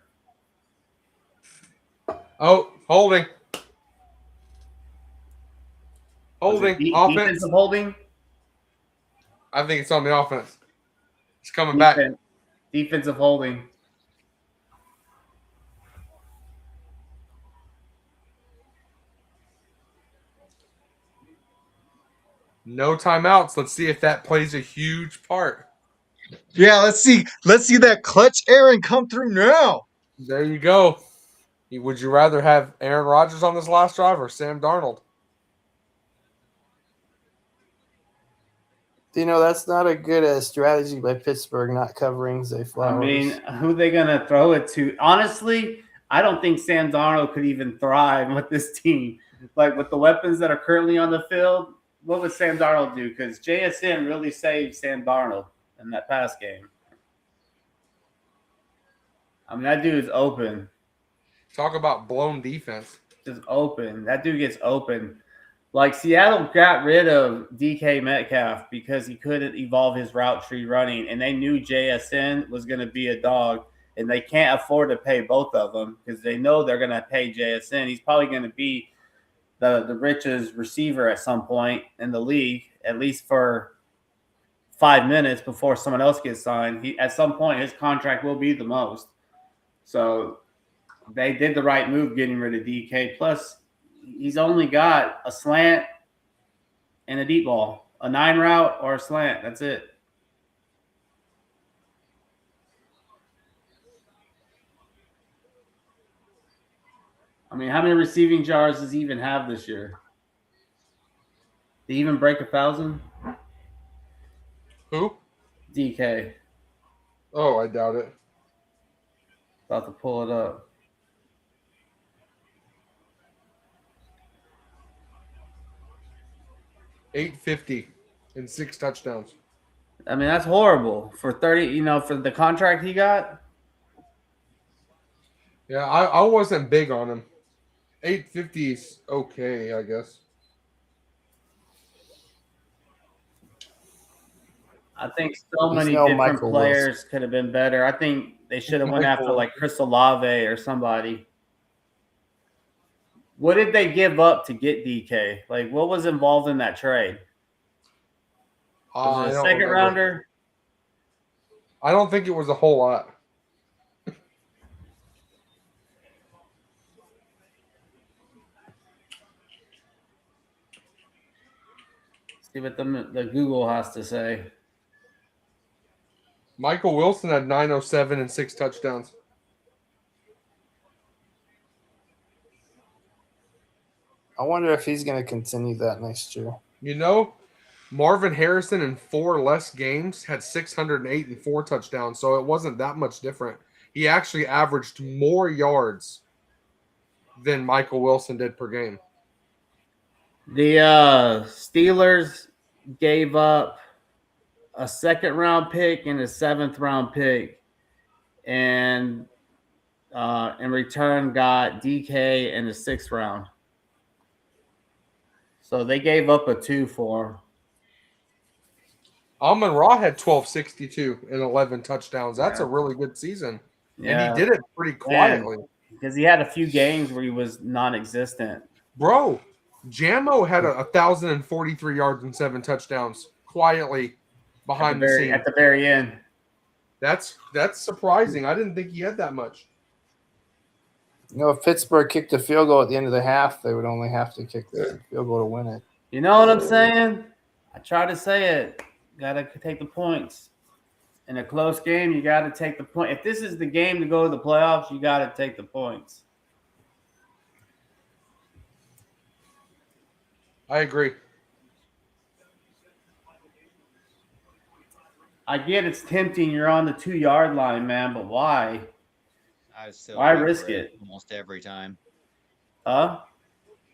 Oh, holding. Holding. Offense. Defensive holding? I think it's on the offense. It's coming back. Defensive holding. No timeouts. Let's see if that plays a huge part. Yeah, let's see that clutch Aaron come through now. There you go. Would you rather have Aaron Rodgers on this last drive or Sam Darnold? That's not a good strategy by Pittsburgh not covering Zay Flowers. I mean, who they gonna throw it to? Honestly, I don't think Sam Darnold could even thrive with this team. Like with the weapons that are currently on the field, what would Sam Darnold do? Because JSN really saved Sam Darnold in that pass game. I mean, that dude is open. Talk about blown defense. Just open. That dude gets open. Like Seattle got rid of DK Metcalf because he couldn't evolve his route tree running, and they knew JSN was going to be a dog, and they can't afford to pay both of them because they know they're going to pay JSN. He's probably going to be the richest receiver at some point in the league, at least for 5 minutes before someone else gets signed. At some point, his contract will be the most. So they did the right move getting rid of DK. Plus, he's only got a slant and a deep ball, a 9 route or a slant. That's it. I mean, how many receiving jars does he even have this year? Did he even break 1,000? Who? DK. Oh, I doubt it. About to pull it up. $850 and 6 touchdowns. I mean, that's horrible for 30. For the contract he got. Yeah, I wasn't big on him. 850 is okay, I guess. I think so many no different Michael players could have been better. I think they should have went after like Chris Olave or somebody. What did they give up to get DK? Like, what was involved in that trade? Was it a second rounder? I don't think it was a whole lot. See what the Google has to say. Michael Wilson had 907 and 6 touchdowns. I wonder if he's going to continue that next year. Marvin Harrison in 4 less games had 608 and 4 touchdowns, so it wasn't that much different. He actually averaged more yards than Michael Wilson did per game. The Steelers gave up a 2nd-round pick and a 7th-round pick, and in return got DK in the 6th round. So they gave up a 2 for him. Amon-Ra had 1262 and 11 touchdowns. That's a really good season. Yeah. And he did it pretty quietly. Because he had a few games where he was non-existent. Bro, Jammo had 1,043 yards and 7 touchdowns quietly behind the scenes. At the very end. That's surprising. I didn't think he had that much. If Pittsburgh kicked a field goal at the end of the half, they would only have to kick the field goal to win it. You know what I'm saying? I try to say it. Got to take the points. In a close game, you got to take the point. If this is the game to go to the playoffs, you got to take the points. I agree. I get it's tempting. You're on the 2-yard line, man, but why? Why risk it almost every time? Huh?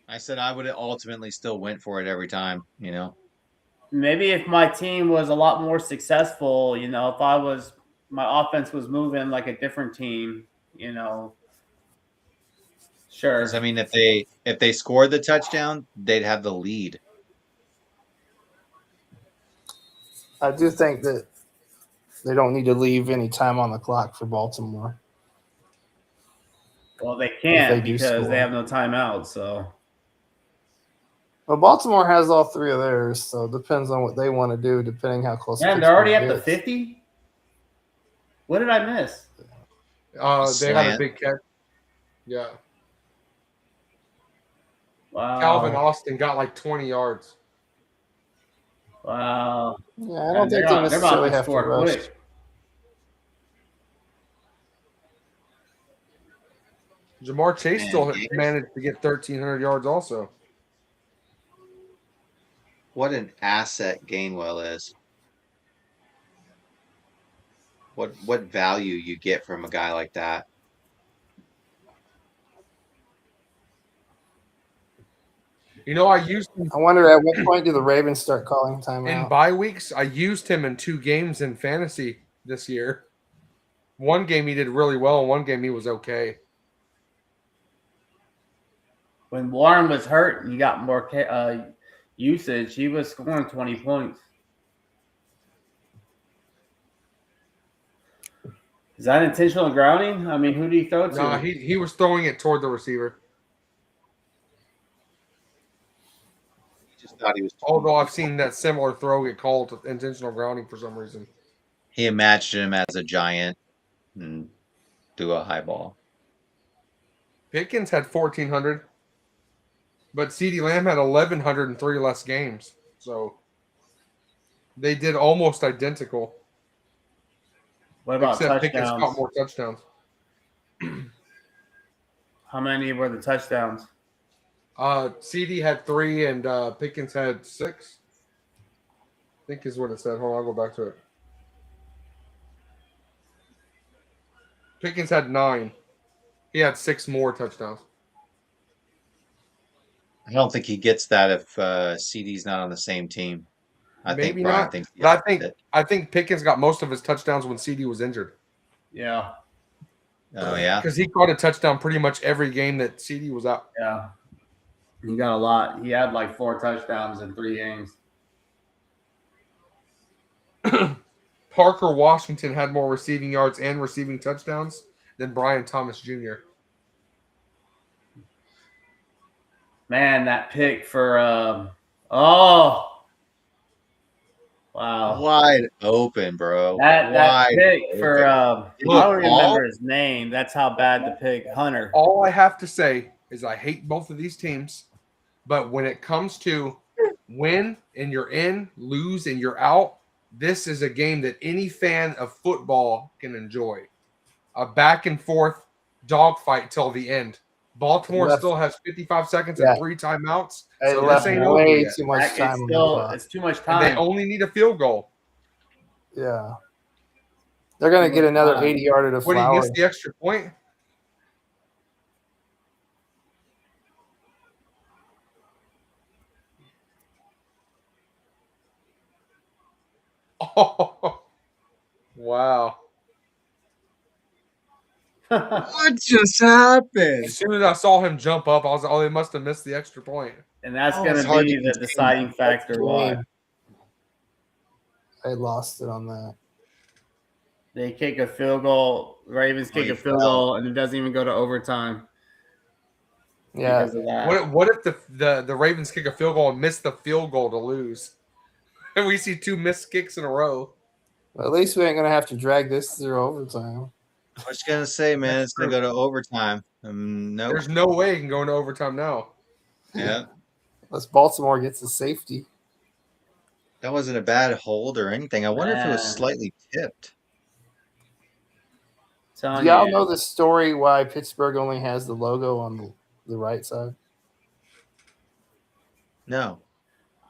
I said I would have ultimately still went for it every time, Maybe if my team was a lot more successful, if my offense was moving like a different team, sure. I mean, if they scored the touchdown, they'd have the lead. I do think that they don't need to leave any time on the clock for Baltimore. Well, they can't because they have no timeout. So, well, Baltimore has all 3 of theirs, so it depends on what they want to do, depending how close. And they're already at the 50. What did I miss? They had a big catch. Yeah. Wow. Calvin Austin got like 20 yards. Wow. Yeah, I don't think they necessarily have to rush. Quick. Jamar Chase Man, still Gators. managed to get 1,300 yards also. What an asset Gainwell is. What value you get from a guy like that. I used him I wonder at what point do the Ravens start calling in timeout? bye weeks. I used him in 2 games in fantasy this year. One game he did really well, and one game he was okay. When Warren was hurt and he got more usage, he was scoring 20 points. Is that intentional grounding? I mean, who do you throw to? No, he was throwing it toward the receiver. He just thought he was. Although I've seen that similar throw get called intentional grounding for some reason. He imagined him as a giant and do a high ball. Pickens had 1,400, but CeeDee Lamb had 1,103 less games. So they did almost identical. What about Except Pickens touchdowns? caught more touchdowns. How many were the touchdowns? CD had 3 and Pickens had 6. I think is what it said. Hold on, I'll go back to it. Pickens had 9. He had 6 more touchdowns. I don't think he gets that if CD's not on the same team. I Maybe think Brian not. thinks. But I think Pickens got most of his touchdowns when CD was injured. Yeah. Oh yeah, Because he caught a touchdown pretty much every game that CD was out. Yeah. He got a lot. He had like 4 touchdowns in 3 games. Parker Washington had more receiving yards and receiving touchdowns than Brian Thomas Jr. Man, that pick for wow. wide open, bro. That Wide pick open. for I Look, don't remember his name. That's how bad the pick Hunter. All I have to say is I hate both of these teams, but when it comes to win and you're in, lose and you're out, this is a game that any fan of football can enjoy. A back and forth dogfight till the end. Baltimore still has 55 seconds and 3 timeouts. So this left ain't over way yet. too much time. It's too much And time. they only need a field goal. Yeah. They're going to get another 80-yarder to What, do you Flowers. miss the extra point? Oh, wow. What just happened? As soon as I saw him jump up, I was like, oh, they must have missed the extra point. And that's Oh, going it's to hard be to the contain. deciding factor why. I lost it on that. They kick a field goal. Ravens kick a field goal, and it doesn't even go to overtime. Yeah. Because of that. What if the Ravens kick a field goal and miss the field goal to lose? And we see 2 missed kicks in a row. Well, at least we ain't going to have to drag this through overtime. I was gonna say, man, it's gonna go to overtime. Nope. There's no way it can go into overtime now. Yeah, Unless Baltimore gets the safety. that wasn't a bad hold or anything. I wonder if it was Man. slightly tipped. Do y'all know the story why Pittsburgh only has the logo on the right side? No.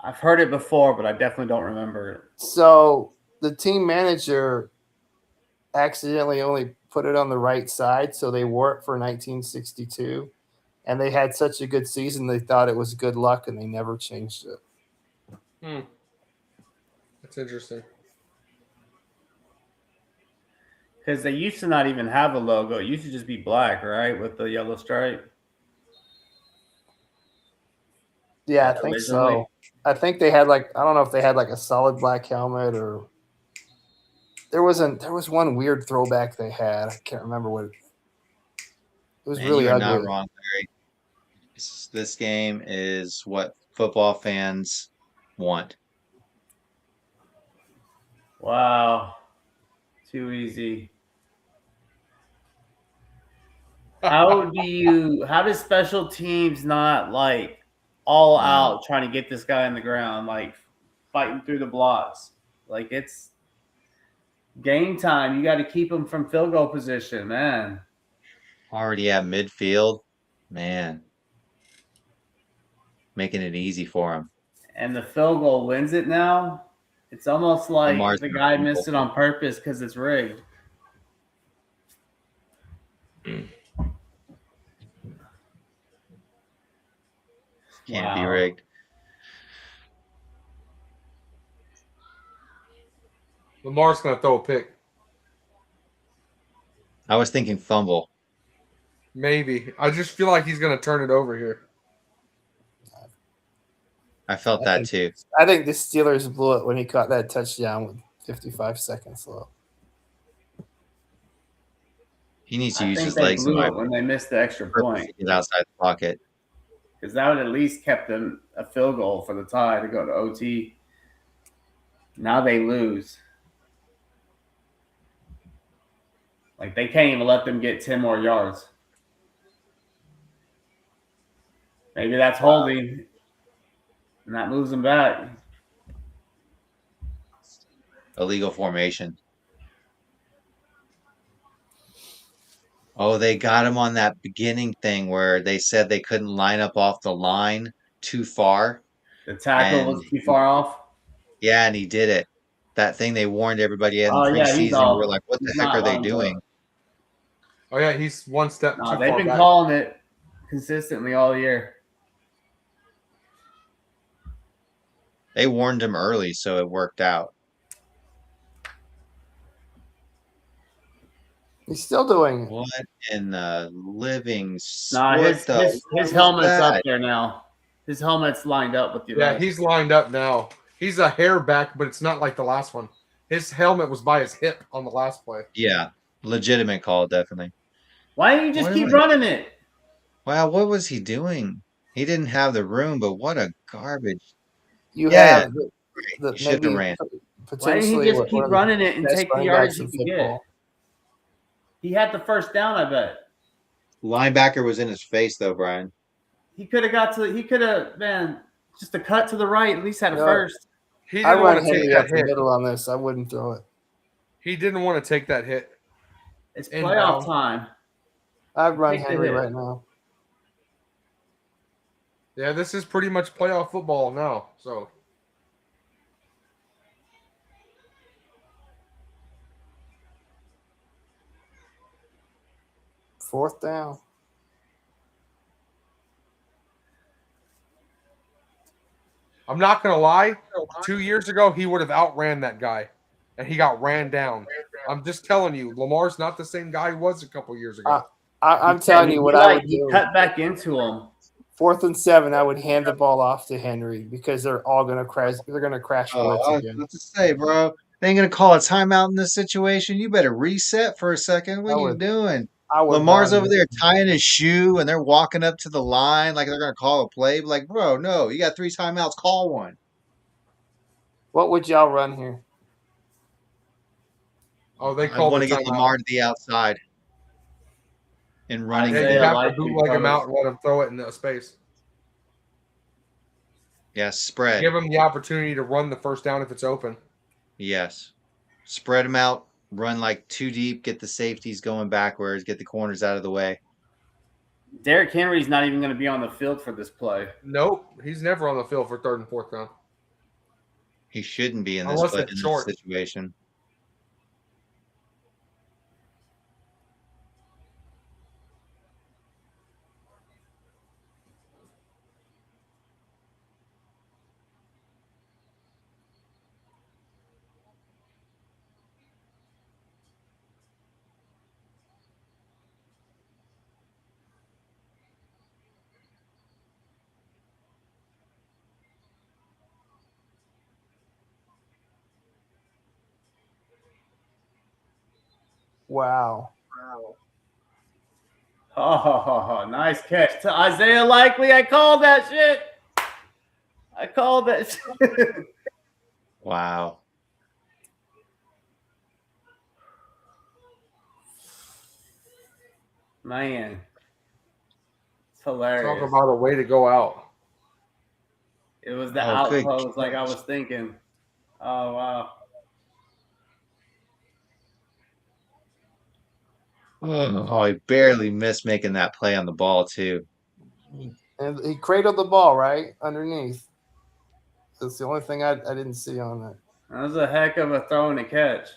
I've heard it before, but I definitely don't remember it. So the team manager accidentally only put it on the right side, so they wore it for 1962. And they had such a good season, they thought it was good luck, and they never changed it. That's interesting. Because they used to not even have a logo. It used to just be black, right? With the yellow stripe. Yeah, I think so. I think they had I don't know if they had a solid black helmet or there was one weird throwback they had. I can't remember what it was. Man, really you're ugly. not wrong, Larry. This game is what football fans want. Wow. Too easy. How does special teams not all out trying to get this guy on the ground, fighting through the blocks? It's game time. You got to keep him from field goal position, man. Already at midfield. Man. Making it easy for him. And the field goal wins it now. It's almost like Lamar's the gonna guy fumble. missed it on purpose because it's rigged. Can't be Wow. rigged. Lamar's going to throw a pick. I was thinking fumble. Maybe. I just feel like he's going to turn it over here. I felt that too. I think the Steelers blew it when he caught that touchdown with 55 seconds left. He needs to I use think his they legs blew it when they missed the extra point. Get outside the pocket. Because that would at least kept them a field goal for the tie to go to OT. Now they lose. Like, they can't even let them get 10 more yards. Maybe that's holding, and that moves them back. Illegal formation. Oh, they got him on that beginning thing where they said they couldn't line up off the line too far. The tackle was too far off. Yeah, and he did it. That thing they warned everybody in preseason. We're like, what the heck are they doing? Oh, yeah, he's one step too far They've been back. calling it consistently all year. They warned him early, so it worked out. He's still doing it. What in the living? Nah, his helmet's up there now. His helmet's lined up with the Yeah, he's lined up now. He's a hair back, but it's not like the last one. His helmet was by his hip on the last play. Yeah, legitimate call, definitely. Why didn't you just keep running it? Wow, what was he doing? He didn't have the room, but what a garbage. You have the should have ran. Why didn't he just keep running it and take the yardage he could get? He had the first down, I bet. Linebacker was in his face, though, Brian. He could have, man, just a cut to the right, at least had a first. He didn't want to take that the hit. middle on this. I wouldn't throw it. He didn't want to take that hit. It's playoff time. I'd run Henry right now. Yeah, this is pretty much playoff football now. So. Fourth down. I'm not going to lie. 2 years ago, he would have outran that guy, and he got ran down. I'm just telling you, Lamar's not the same guy he was a couple years ago. I'm telling you what I would do. He cut back into him. 4th and 7, I would hand the ball off to Henry because they're all going to crash. They're going to crash blitz again. What to say, bro? They ain't going to call a timeout in this situation. You better reset for a second. What are you doing? Lamar's over there tying his shoe, and they're walking up to the line like they're going to call a play. Like, bro, no, you got 3 timeouts. Call one. What would y'all run here? Oh, they called. I want to get Lamar to the outside and running. They have to bootleg him out and let him throw it in the space. Yes, spread. Give him the opportunity to run the first down if it's open. Yes, spread him out. Run like 2 deep. Get the safeties going backwards. Get the corners out of the way. Derrick Henry's not even going to be on the field for this play. Nope, he's never on the field for 3rd and 4th down. He shouldn't be in this situation. Wow. Oh, nice catch to Isaiah Likely. I called that shit. Wow. Man. It's hilarious. Talk about a way to go out. It was the outpost like I was thinking. Oh, wow. Oh, he barely missed making that play on the ball too. And he cradled the ball right underneath. That's the only thing I didn't see on that. That was a heck of a throw and a catch.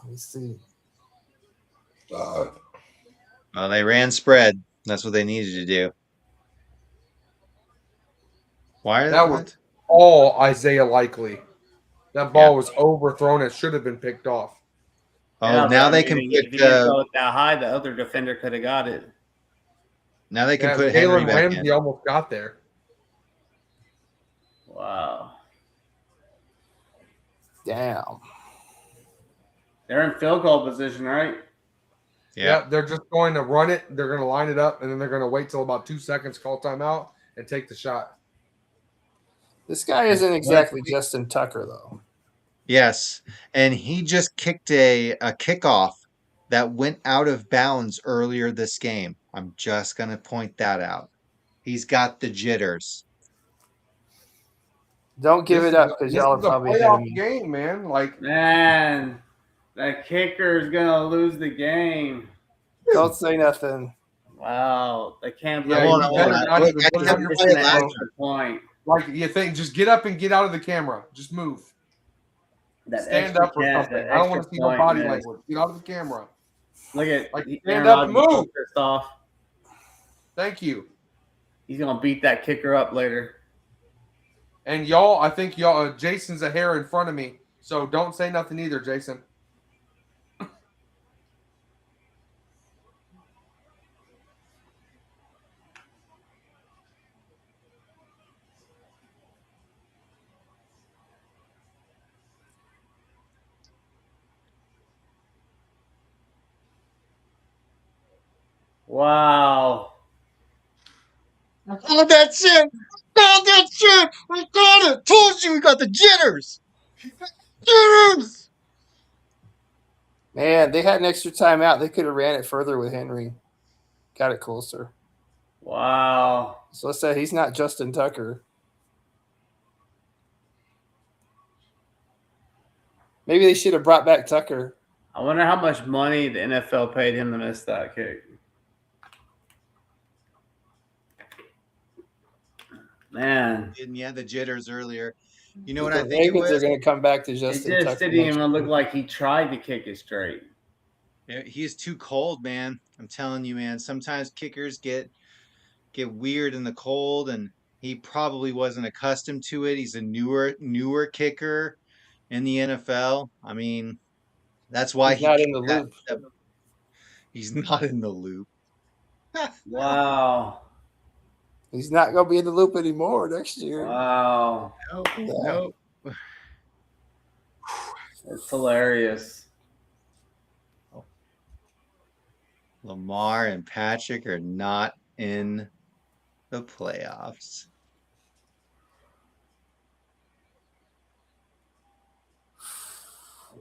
Let me see. Well, they ran spread. That's what they needed to do. Why? That was What? all Isaiah Likely. That Yeah. ball was overthrown. It should have been picked off. Oh, Yeah, now but I they mean, can if he put. didn't throw it that high, the other defender could have got it. Now they can Yeah, put Henry Jalen back in. Ramsey almost got there. Wow. Damn. They're in field goal position, right? Yeah. They're just going to run it. They're going to line it up, and then they're going to wait till about 2 seconds, call timeout, and take the shot. This guy isn't exactly Justin Tucker, though. Yes, and he just kicked a kickoff that went out of bounds earlier this game. I'm just gonna point that out. He's got the jitters. Don't give it up because This y'all are is a probably ahead of playoff me. game, man. Like, Man, that kicker is gonna lose the game. Don't say nothing. Wow, I can't yeah, believe you on, better hold on. not Look, even I put it had on your to play it phone. last extra point. Like, you think, just get up and get out of the camera. Just move. That Stand extra up or cat, something. that I don't want extra to see no point body missed. language. Get out of the camera. Look at Like, stand Aaron up and Rodgers so move. pissed off. Thank you. He's gonna beat that kicker up later. And y'all, I think y'all, Jason's a hair in front of me. So don't say nothing either, Jason. Wow. I called that shit. I called that shit. I called it. Told you we got the jitters. Jitters. Man, they had an extra timeout. They could have ran it further with Henry. Got it closer. Wow. So let's say he's not Justin Tucker. Maybe they should have brought back Tucker. I wonder how much money the NFL paid him to miss that kick. Man, And you had the jitters earlier. You know what The I think it Ravens are was? going to come back to it Justin just Tucker. didn't next even look year. like he tried to kick it straight. Yeah, he's too cold, man. I'm telling you, man. Sometimes kickers get weird in the cold, and he probably wasn't accustomed to it. He's a newer kicker in the NFL. I mean, that's why He's he not in kicked the that. loop. He's not in the loop. Wow. He's not going to be in the loop anymore next year. Wow. Nope. Yeah. Nope. It's hilarious. Lamar and Patrick are not in the playoffs.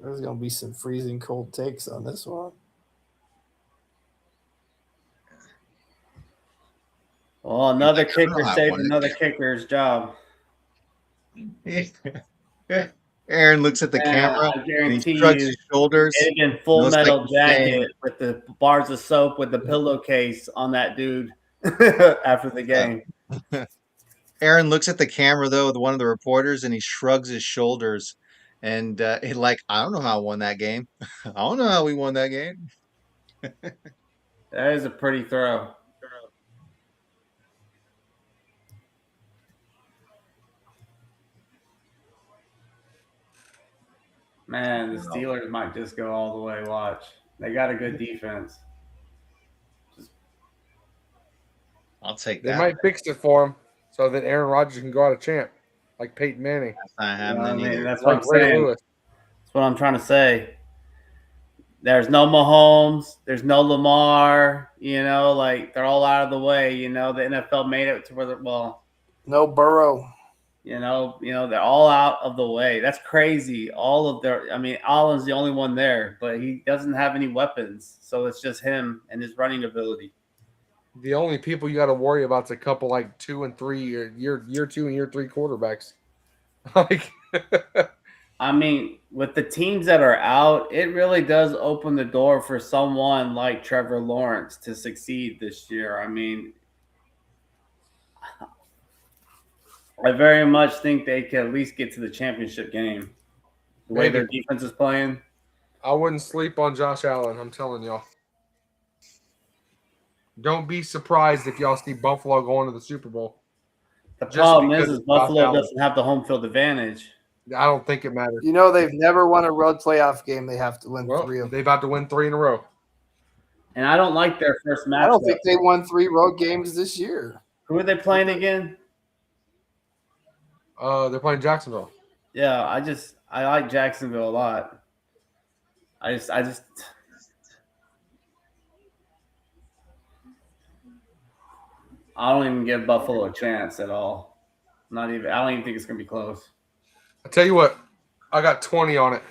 There's going to be some freezing cold takes on this one. Well, another I don't know kicker how I saved wanted another kicker's job. Aaron looks at the Man, camera I and he guarantee shrugs you, his shoulders. it'd have been It Full looks like Metal he's Jacket saying, with the bars of soap with the pillowcase on that dude after the game. Aaron looks at the camera though with one of the reporters and he shrugs his shoulders and he like, I don't know how I won that game. I don't know how we won that game. That is a pretty throw. Man, the Steelers might just go all the way. Watch. They got a good defense. I'll take They that. might fix it for him so that Aaron Rodgers can go out a champ, like Peyton Manning, That's not You know what I happening mean? either. That's what like I'm Ray saying. Lewis. That's what I'm trying to say. There's no Mahomes. There's no Lamar. You know, like they're all out of the way. You know, the NFL made it to where they're, well, No Burrow. you know, they're all out of the way. That's crazy. All of their, I mean, Allen's the only one there, but he doesn't have any weapons. So it's just him and his running ability. The only people you got to worry about is a couple like 2 and 3 year 2 and year 3 quarterbacks. Like I mean, with the teams that are out, it really does open the door for someone like Trevor Lawrence to succeed this year. I mean, I very much think they can at least get to the championship game. The way Maybe. their defense is playing. I wouldn't sleep on Josh Allen. I'm telling y'all. Don't be surprised if y'all see Buffalo going to the Super Bowl. The Just problem because is of Josh Buffalo Allen. doesn't have the home field advantage. I don't think it matters. You know, they've never won a road playoff game. They have to win Well, 3 of them. they're about to win 3 in a row. And I don't like their first matchup. I don't think they won 3 road games this year. Who are they playing again? They're playing Jacksonville. Yeah, I like Jacksonville a lot. I just I don't even give Buffalo a chance at all. Not even. I don't even think it's gonna be close. I tell you what, I got 20 on it.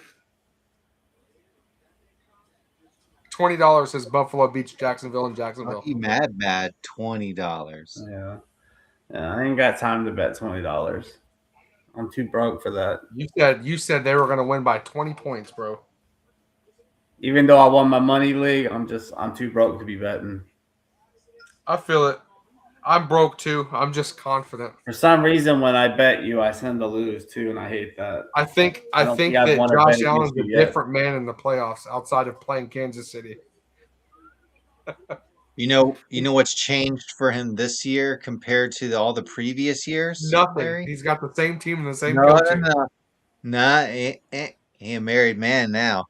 $20 says Buffalo beats Jacksonville in Jacksonville. Lucky mad $20. Yeah, I ain't got time to bet $20. I'm too broke for that. You said they were going to win by 20 points, bro. Even though I won my money league, I'm too broke to be betting. I feel it. I'm broke too. I'm just confident. For some reason, when I bet you, I tend to lose too, and I hate that. I think don't think I've that won a Josh bet Allen's against a you yet. different man in the playoffs outside of playing Kansas City. You know what's changed for him this year compared to all the previous years? Nothing. Larry? He's got the same team and the same No, coaching. Nah, he a married man now.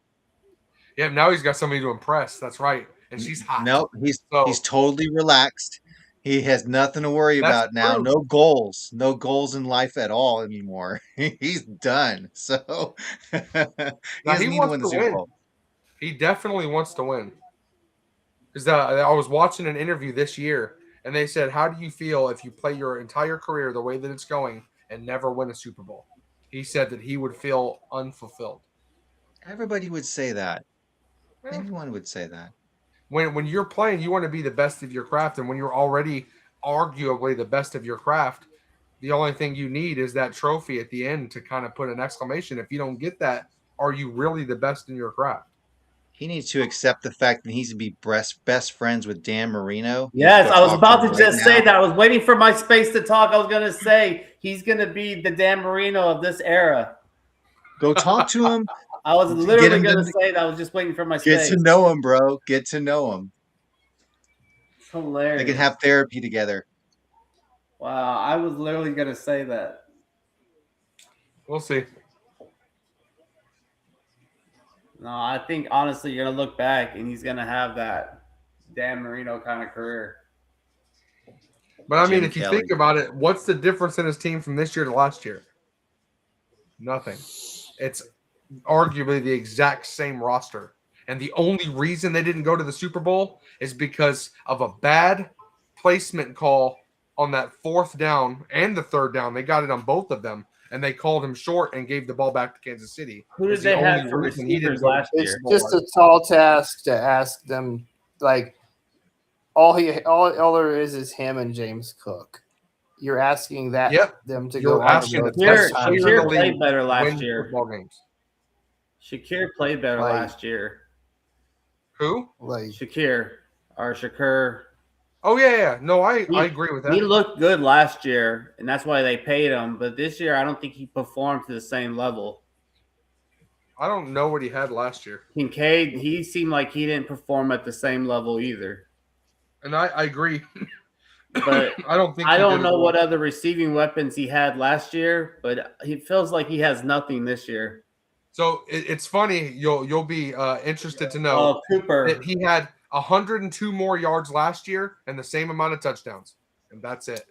Yeah, now he's got somebody to impress. That's right. And she's hot. Nope, he's totally relaxed. He has nothing to worry That's about now. true. No goals in life at all anymore. He's done. So he doesn't need to win the Super Bowl. He definitely wants to win. Because I was watching an interview this year, and they said, "How do you feel if you play your entire career the way that it's going and never win a Super Bowl?" He said that he would feel unfulfilled. Everybody would say that. Anyone would say that. When you're playing, you want to be the best of your craft, and when you're already arguably the best of your craft, the only thing you need is that trophy at the end to kind of put an exclamation. If you don't get that, are you really the best in your craft? He needs to accept the fact that he's to be best friends with Dan Marino. Yes, I was about to right just say now. that. I was waiting for my space to talk. I was going to say he's going to be the Dan Marino of this era. Go talk to him. I was literally going to say that. I was just waiting for my space. Get to know him, bro. Get to know him. It's hilarious. They can have therapy together. Wow, I was literally going to say that. We'll see. No, I think honestly you're going to look back and he's going to have that Dan Marino kind of career. But I mean, Jim if you Kelly. think about it, what's the difference in his team from this year to last year? Nothing. It's arguably the exact same roster. And the only reason they didn't go to the Super Bowl is because of a bad placement call on that 4th down and the 3rd down. They got it on both of them, and they called him short and gave the ball back to Kansas City. Who did they have for receivers last year? It's just a tall task to ask them. Like all there is him and James Cook. You're asking that them to You're go asking on the the road. best Shakir played better last year. Football games. Shakir played better last year. Who? Like Shakir or Shakur. Oh yeah. No, I agree with that. He looked good last year, and that's why they paid him. But this year, I don't think he performed to the same level. I don't know what he had last year. Kincaid, he seemed like he didn't perform at the same level either. And I agree. But I don't think I don't know what other receiving weapons he had last year, but he feels like he has nothing this year. So it's funny. You'll be interested to know Cooper. that he had 102 more yards last year and the same amount of touchdowns, and that's it.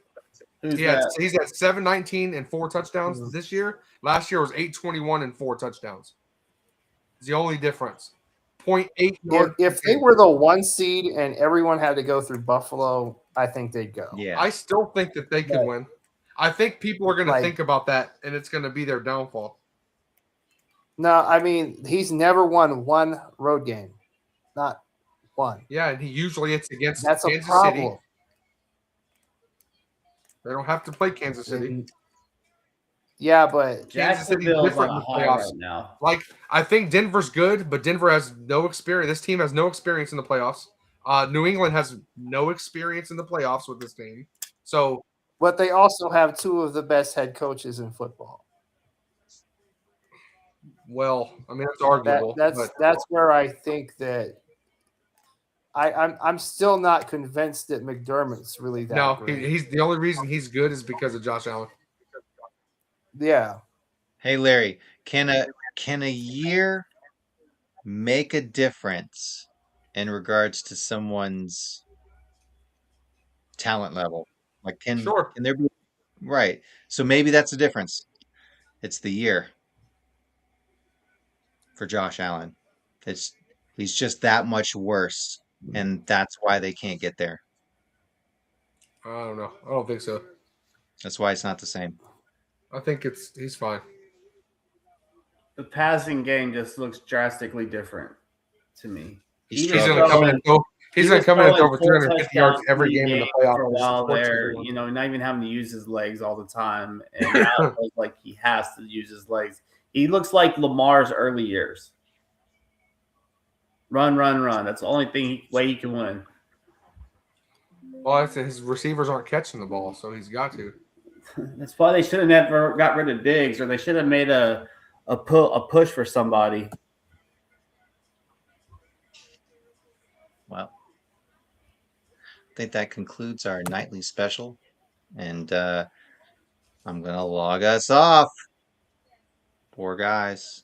He's at 719 and 4 touchdowns this year. Last year was 821 and 4 touchdowns. It's the only difference. 0.8 yards. If they were the 1 seed and everyone had to go through Buffalo, I think they'd go. Yeah. I still think that they could win. I think people are going to think about that, and it's going to be their downfall. No, I mean, he's never won one road game. Not one. Yeah, and usually it's against That's Kansas a problem. City. They don't have to play Kansas City. Yeah, but Kansas City's Jacksonville's different on in a the high playoffs. right now. Like, I think Denver's good, but Denver has no experience. This team has no experience in the playoffs. New England has no experience in the playoffs with this team. So, but they also have two of the best head coaches in football. well, I mean, that's arguable. but That's where I think that I'm still not convinced that McDermott's really that no, great. he's the only reason he's good is because of Josh Allen. Yeah. Hey Larry, can a year make a difference in regards to someone's talent level? Like Sure. can there be right? So maybe that's the difference. It's the year for Josh Allen. It's he's just that much worse, and that's why they can't get there. I don't know. I don't think so. That's why it's not the same. I think he's fine. The passing game just looks drastically different to me. He's He was He's struggling. going to come in and throw. He's He going was to come in and throw throwing for 4 350 yards touchdowns every game in the playoffs. for a while Sports there. everyone. You know, not even having to use his legs all the time, and now it feels like he has to use his legs. He looks like Lamar's early years. Run, run, run. That's the only way he can win. Well, I said his receivers aren't catching the ball, so he's got to. That's why they should have never got rid of Diggs, or they should have made a push for somebody. Well, I think that concludes our nightly special, and I'm gonna log us off. Poor guys.